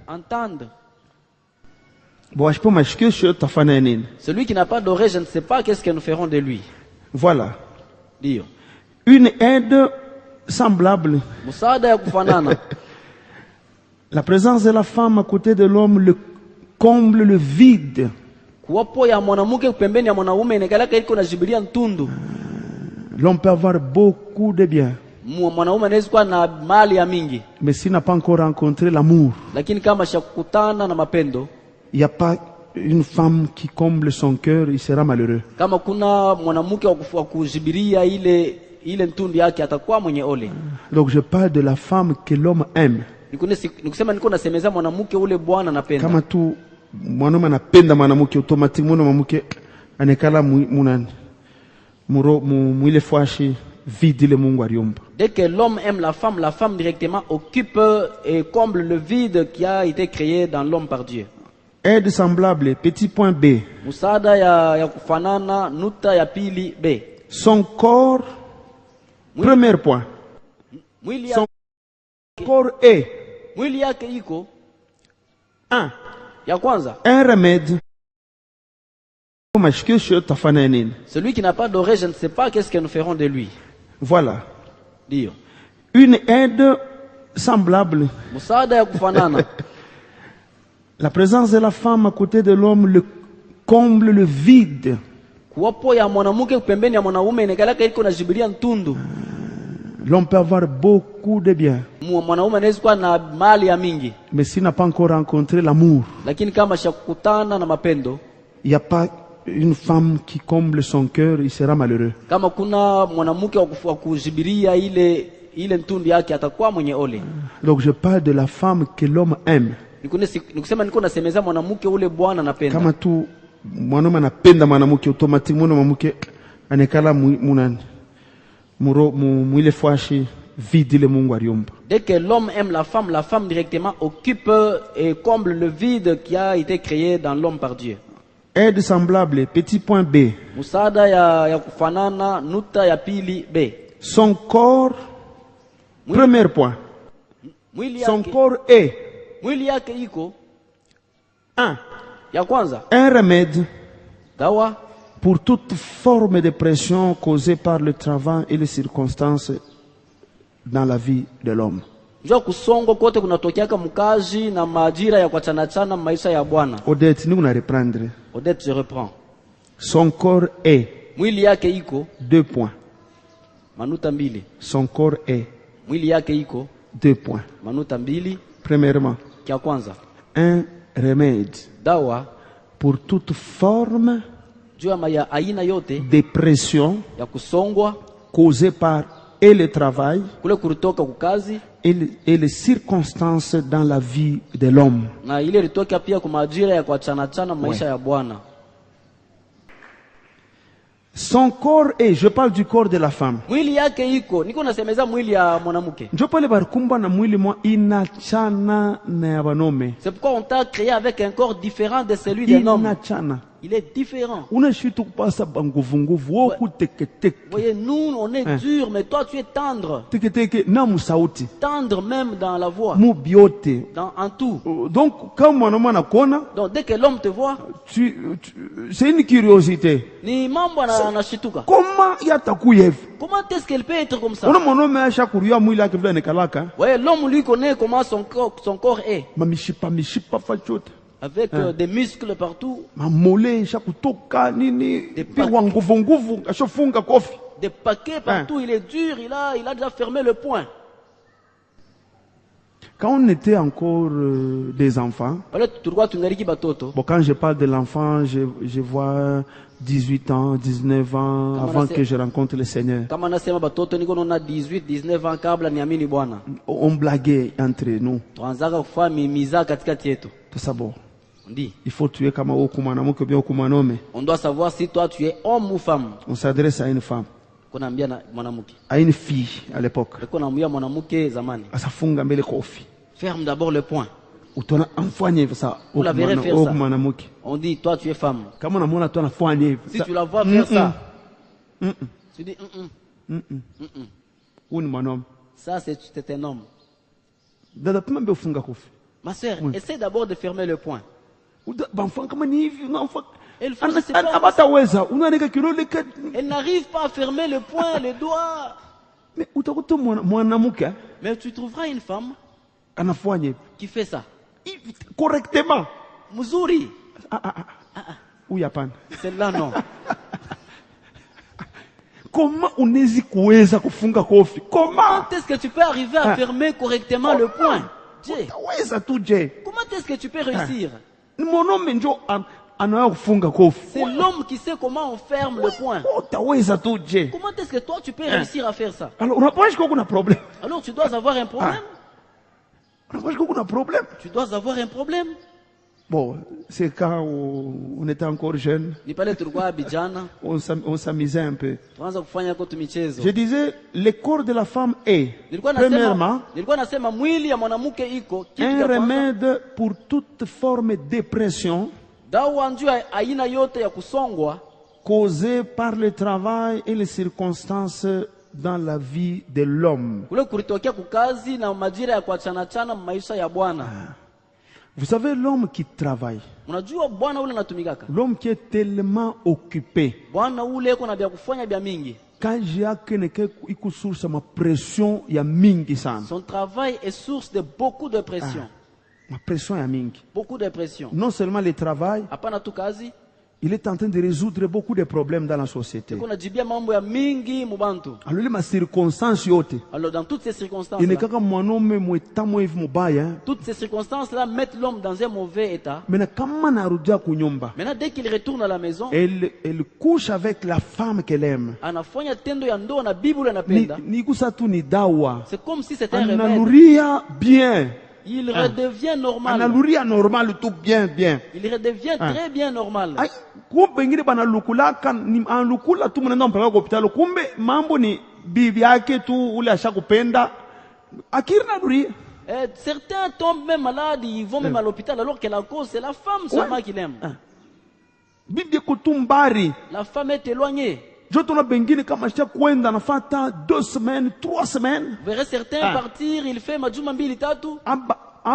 entendre. Celui qui n'a pas d'oreille, je ne sais pas qu'est-ce que nous ferons de lui. Voilà. Une aide semblable. La présence de la femme à côté de l'homme comble le vide. L'homme peut avoir beaucoup de biens, mais s'il n'a pas encore rencontré l'amour, il n'y a pas une femme qui comble son cœur, il sera malheureux. Donc je parle de la femme que l'homme aime. Kama tu mwanaume anapenda mwanamke automatiquement mwanamke anekala mwile fashi vide ile Mungu aliumba. Dès que l'homme aime la femme directement occupe et comble le vide qui a été créé dans l'homme par Dieu. Aide semblable, petit point B. Musada ya kufanana, nuta ya pili B. Son corps, premier point. Son corps est mwili yake iko un. Ya kwanza, un remède. Celui qui n'a pas d'oreille, je ne sais pas qu'est-ce que nous ferons de lui. Voilà. Dio. Une aide semblable. Musada ya kufanana. La présence de la femme à côté de l'homme comble le vide. L'homme peut avoir beaucoup de biens, mais s'il n'a pas encore rencontré l'amour, il n'y a pas une femme qui comble son cœur, il sera malheureux. Donc je parle de la femme que l'homme aime. Kama tu mwanaume anapenda mwanamke automatiquement mwanamke anekala Dès que l'homme aime la femme directement occupe et comble le vide qui a été créé dans l'homme par Dieu. Aide semblable, petit point B. Musada ya kufanana, nuta ya pili B. Son corps, premier point. Son corps est mwili yake iko ya kwanza, un remède dawa pour toute forme de pression causée par le travail et les circonstances dans la vie de l'homme. Njoo kusongo kote kunatokeaka mkazi na majira ya kuachana maisha ya Bwana. Odette, nous on reprendre. Odette, je reprends. Son corps est mwili yake iko 2 points. Manuta mbili. Son corps est mwili yake iko 2 points. Manuta mbili. Premièrement, kia kwanza, un remède dawa pour toute forme ya aina yote de pression ya kusongwa causée par et le travail kule kutoka kukazi et les circonstances dans la vie de l'homme. Na ile ritoka pia kwa majira ya kuachana maisha ya Bwana. Son corps est, je parle du corps de la femme. Mwili yake iko, niko nasemeza mwili ya mwanamke. Njo pale barikumba na mwili mwa inachana na ya banome. C'est pourquoi on t'a créé avec un corps différent de celui d'un homme. Inachana. Il est différent. Unashitu kupasa banguvunguvu woku teke-teke. Voyez, nous on est dur, mais toi tu es tendre. Teke-teke na musauti. Tendre même dans la voix. Mubiote. En tout. Donc quand mwanaume anakuona, donc dès que l'homme te voit, c'est une curiosité. Ni mambo anashituka. Comment yatakuya hivi? Comment est-ce qu'elle peut être comme ça? Una mwanaume ashakuria mwili yake vile nekalaka. Ouais, l'homme lui connaît comment son corps est. Mishipa fachote. Avec des muscles partout. Mamole shakutoka nini? Nguvu ashofunga kofi. Des paquets partout, il est dur, il a déjà fermé le poing. Quand on était encore des enfants, bon, quand je parle de l'enfant, je vois 18 ans, 19 ans, avant que je rencontre le Seigneur. On blaguait entre nous. Tout ça bon. Il faut tuer comme on doit savoir si toi tu es homme ou femme. On s'adresse à une femme. À une fille à l'époque. Ferme d'abord le poing. Vous la verrez faire ça. On dit, toi tu es femme. Si tu la vois faire ça, tu dis, ça c'est un homme. Ma soeur, essaie d'abord de fermer le poing. Elle n'arrive pas à fermer le poing, les doigts. Mais tu trouveras une femme qui fait ça correctement. Muzuri. Celle-là non. Comment unaweza kuweza kufunga kofi? Comment est-ce que tu peux arriver à fermer correctement le poing? Comment est-ce que tu peux réussir? C'est l'homme qui sait comment on ferme le poing. Comment est-ce que toi tu peux réussir à faire ça? Alors tu dois avoir un problème. Tu dois avoir un problème. Bon, c'est quand on était encore jeune. On s'amusait un peu. Je disais, le corps de la femme est, premièrement, un remède pour toute forme de dépression causée par le travail et les circonstances dans la vie de l'homme. Vous savez, l'homme qui travaille, l'homme qui est tellement occupé, son travail est source de beaucoup de pression. Beaucoup de pression. Non seulement le travail, il est en train de résoudre beaucoup de problèmes dans la société. Alors dans toutes ces circonstances, toutes ces circonstances-là mettent l'homme dans un mauvais état. Maintenant, dès qu'il retourne à la maison, elle couche avec la femme qu'elle aime. C'est comme si c'était un remède. Bien. Il redevient normal. Tout bien. Il redevient très bien normal. bibi yake tu ule ashakupenda akirina duria. Certains tombent même malades, ils vont même à l'hôpital alors que la cause c'est la femme seulement qui l'aime. Bibi kutumbari. La femme est éloignée. Jotona bengine kama shia kwenda nafata 2 semaines, 3 semaines. Vous verrez certains partir, il fait majuma mbili tatu. Je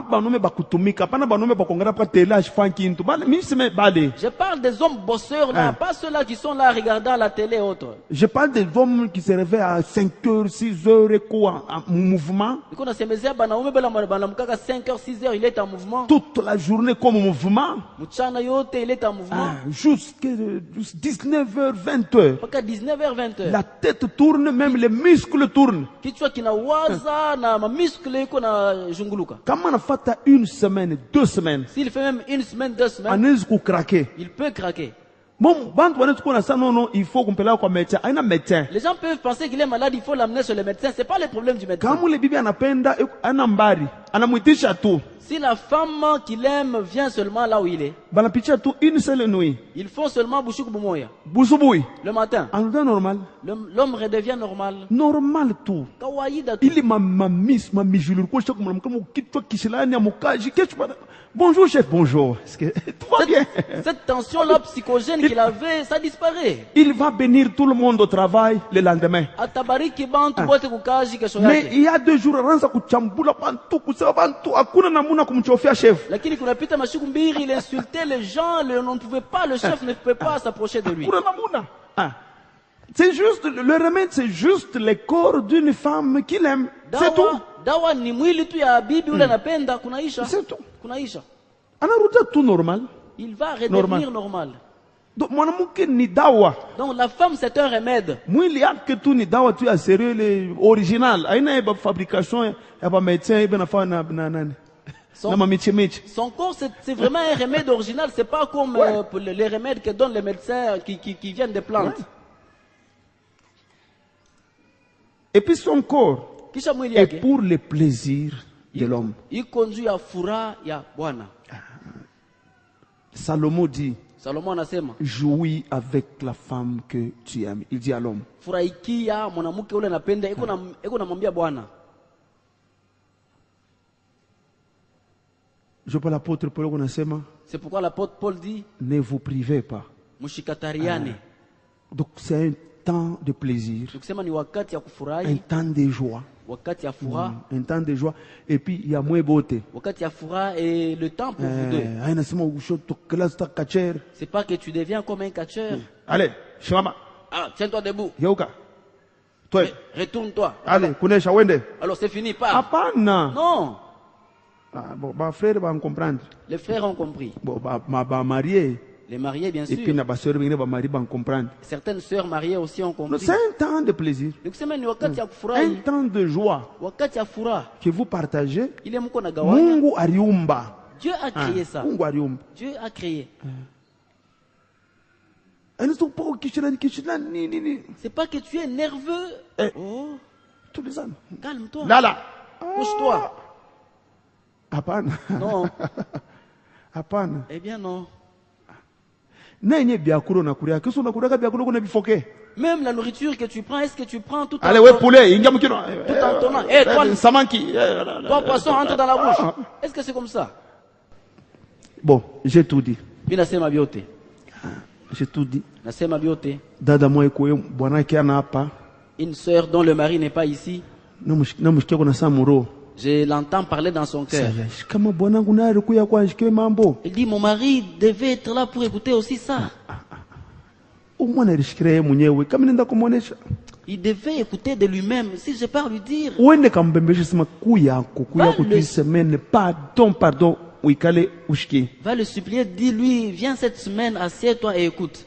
parle des hommes bosseurs là, pas ceux-là qui sont là regardant la télé et autres. Je parle des hommes qui se réveillent à 5h, 6h et quoi, en mouvement. 5h, 6h, il est en mouvement. Toute la journée comme mouvement. Il est en mouvement. Jusqu'à 19h, 20h. 19h, 20h. La tête tourne, même les muscles tournent. Comment fait 1 semaine, 2 semaines. S'il fait même 1 semaine, 2 semaines, il peut craquer. Bon, non, il faut qu'on peut médecin. Un médecin. Les gens peuvent penser qu'il est malade, il faut l'amener sur le médecin. C'est pas le problème du médecin. Quand les bibi anapenda, anambari, anamuitisha tu. Si la femme qu'il aime vient seulement là où il est, une seule nuit. Ils font seulement bouchou kubumoya. Bousoubouy. Le matin. En temps normal. L'homme redevient normal. Normal tout. Kawaida tout. Il est ma miss, ma mijulur. Bonjour chef, bonjour. Tout va bien. Cette tension-là psychogène qu'il avait, ça disparaît. Il va bénir tout le monde au travail le lendemain. Mais il y a 2 jours, lakini kunapita mashiku mbili, il insultait les gens, on ne pouvait pas, le chef ne pouvait pas s'approcher de lui. C'est juste, le remède, c'est juste le corps d'une femme qu'il aime. C'est tout. Dawa ni mwili tu ya bibi ule anapenda, kunaisha. C'est tout. Kunaisha. Anarudia tout normal. Il va redevenir normal. Donc mwanamke ni dawa. Donc la femme c'est un remède. Mwili yake tu ni dawa tu ya sérieux le original. Aina ya fabrication ya ba médecin ibana fa na nani. Son corps c'est vraiment un remède original, c'est pas comme les remèdes que donnent les médecins qui viennent des plantes. Ouais. Et puis son corps est pour le plaisir de l'homme. Il conduit à furaha ya Bwana. Salomon dit, anasema, jouis avec la femme que tu aimes. Il dit à l'homme. Furahikia mwanamke ule anapenda, iko namwambia Bwana. Je peux l'apôtre Paul anasema. C'est pourquoi l'apôtre Paul dit, ne vous privez pas. Mushikatariane. Donc c'est un temps de plaisir, un temps de joie, un temps de joie, et puis il y a moins beauté. Et le temps pour vous deux. C'est pas que tu deviens comme un catcheur. Allez, Shama. Tiens-toi debout. Yoka. Toi. Retourne-toi. Allez, Kunesha Wende. Alors c'est fini, pas. Non. Bon, ma frère va comprendre. Les frères ont compris. Bon, ma mariée. Les mariés, bien sûr. Et puis, certaines sœurs mariées aussi ont compris. C'est un temps de plaisir. Un temps de joie que vous partagez. Mungu ariumba. Dieu a créé ça. Dieu a créé. C'est pas que tu es nerveux. Oh. Tous les ans. Calme-toi. Là. Couche-toi. Non. Eh bien non. Même la nourriture que tu prends, est-ce que tu prends tout en allez, ouais, poulet, tout en tournant. Toi, poisson, entre dans la bouche. Est-ce que c'est comme ça? Bon, j'ai tout dit. J'ai tout dit. Une sœur dont le mari n'est pas ici. Je l'entends parler dans son cœur. Il dit, mon mari devait être là pour écouter aussi ça. Il devait écouter de lui-même. Si je pars lui dire, va le supplier, dis-lui, viens cette semaine, assieds-toi et écoute.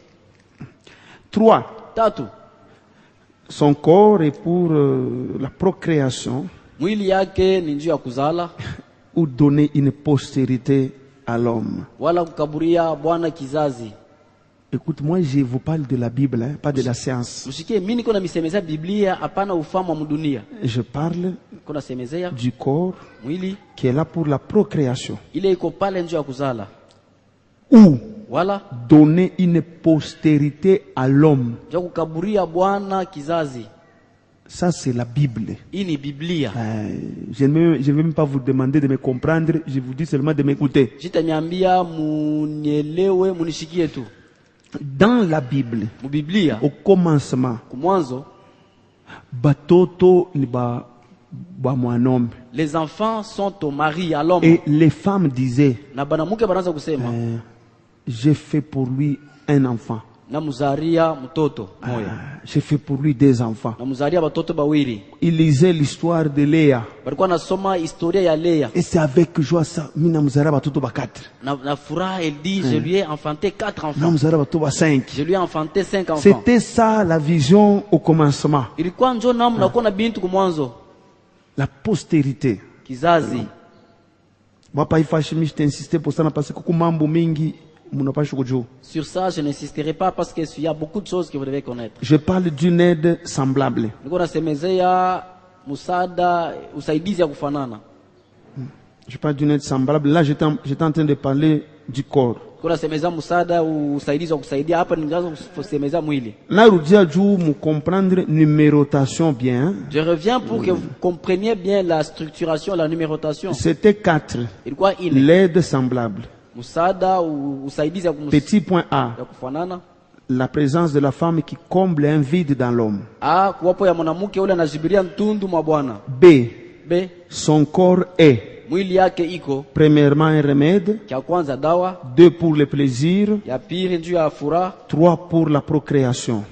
3. Tatu. Son corps est pour la procréation. Mwili yake ni njia ya kuzala. Ou donner une postérité à l'homme. Wala kukaburia Bwana kizazi. Écoute, moi je vous parle de la Bible, hein, pas de la science. Msikie mimi niko namisemezea Biblia, hapana ufahamu wa dunia. Je parle kuna semezea du corps mwili qui est là pour la procréation. Ile iko pale njia ya kuzala. Ou wala donner une postérité à l'homme. Ja kukaburia Bwana kizazi. Ça, c'est la Bible. Ini Biblia. Je ne vais même pas vous demander de me comprendre, je vous dis seulement de m'écouter. Dans la Bible, au commencement, batoto ni ba mwanaume. Les enfants sont au mari, à l'homme. Et les femmes disaient, j'ai fait pour lui un enfant. J'ai fait pour lui des enfants. Il lisait l'histoire de Léa. Et c'est avec joie ça. Elle dit, je lui ai enfanté 4 enfants. Je lui ai enfanté 5 enfants. C'était ça la vision au commencement. La postérité. Kizazi. Sur ça, je n'insisterai pas parce qu'il y a beaucoup de choses que vous devez connaître. Je parle d'une aide semblable. Je parle d'une aide semblable. Là, j'étais en train de parler du corps. Là, comprendre numérotation bien. Je reviens pour que vous compreniez bien la structuration, la numérotation. C'était 4. L'aide semblable. Petit point A. La présence de la femme qui comble un vide dans l'homme. B. Son corps est. Premièrement un remède. 2 pour le plaisir. 3 pour la procréation.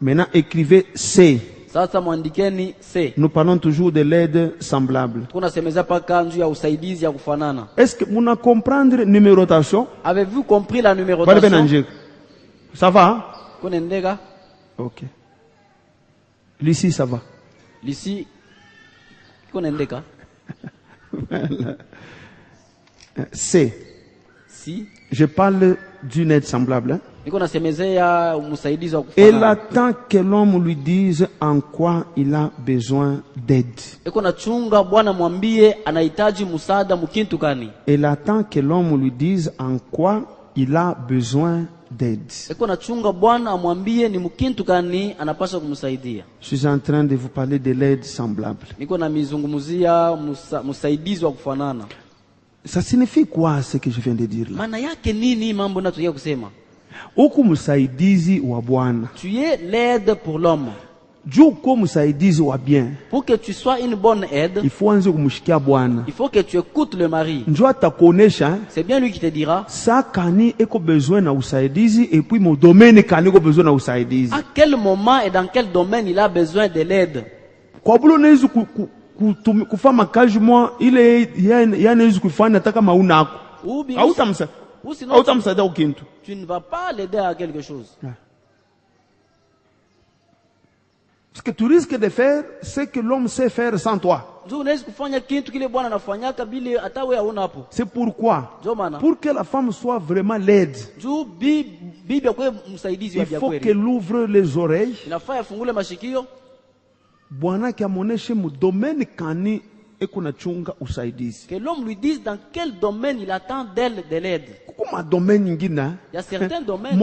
Maintenant écrivez C. Nous parlons toujours de l'aide semblable. Est-ce que vous comprenez la numérotation? Avez-vous compris la numérotation? Ça va? Ok. L'ici, ça va? L'ici, C. Si. Je parle d'une aide semblable. Hein? Elle attend que l'homme lui dise en quoi il a besoin d'aide. Elle attend que l'homme lui dise en quoi il a besoin d'aide. Je suis en train de vous parler de l'aide semblable. Ça signifie quoi ce que je viens de dire là? Tu es l'aide pour l'homme. Pour que tu sois une bonne aide, il faut que tu écoutes le mari. C'est bien lui qui te dira à quel moment et dans quel domaine il a besoin de l'aide. Ou sinon, tu ne vas pas l'aider à quelque chose. Ce que tu risques de faire, c'est que l'homme sait faire sans toi. C'est pourquoi, pour que la femme soit vraiment l'aide, il faut qu'elle ouvre les oreilles. Que l'homme lui dise dans quel domaine il attend d'elle de l'aide. Il y a certains domaines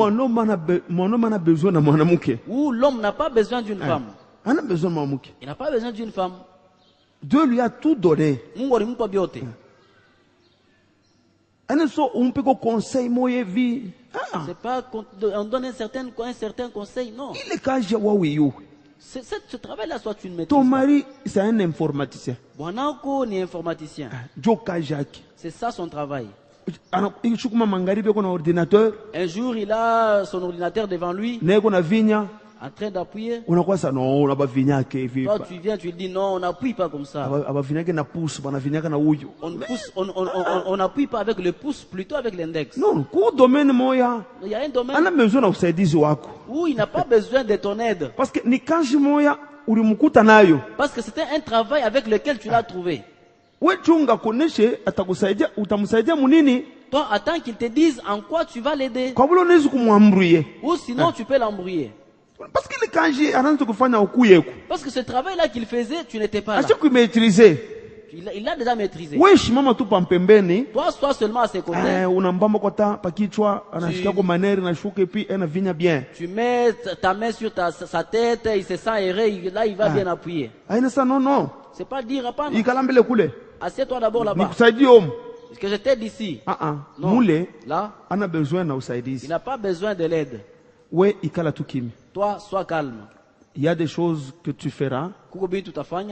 où l'homme n'a pas besoin d'une femme. Il n'a pas besoin d'une femme. Dieu lui a tout donné. C'est pas on donne un certain conseil, non. Ce travail-là, soit tu ne maîtrises ton mari, c'est un informaticien. C'est ça son travail. Un jour, il a son ordinateur devant lui. En train d'appuyer. Toi, tu viens, tu lui dis non, on n'appuie pas comme ça. On n'appuie pas avec le pouce, plutôt avec l'index. Non, il y a un domaine où il n'a pas besoin de ton aide. Parce que c'était un travail avec lequel tu l'as trouvé. Toi, attends qu'il te dise en quoi tu vas l'aider. Ou sinon, tu peux l'embrouiller. Parce que ce travail-là qu'il faisait, tu n'étais pas là. Tu il a déjà maîtrisé. Wewe shimama tu pampembeni. Toi, sois seulement à ses côtés. Unambamba kwa pakichwa, anashika kwa maneri na shuka et puis ana vinya bien. Tu mets ta main sur sa tête, il se sent erré, là il va bien appuyer. Aina ça non. C'est pas dire pas. Ikalambele kule. Assieds-toi d'abord là-bas. Nikusaidie homme. Parce que je t'ai dit ici. Non. Moule, là, ana besoin na usaidizi. Il n'a pas besoin de l'aide. Ouais, ikala tu kimi. Toi, sois calme. Il y a des choses que tu feras.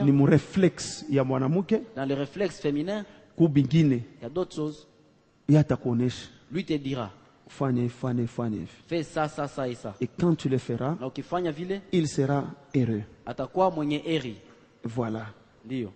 Ni mu réflexe ya mwanamke. Dans les réflexes féminins. Kubingine. Il y a d'autres choses. Yatakuonesha. Lui te dira. Fanye. Fais ça et ça. Et quand tu le feras, il sera heureux. Atakuwa mwenye heri. Voilà. Ndio.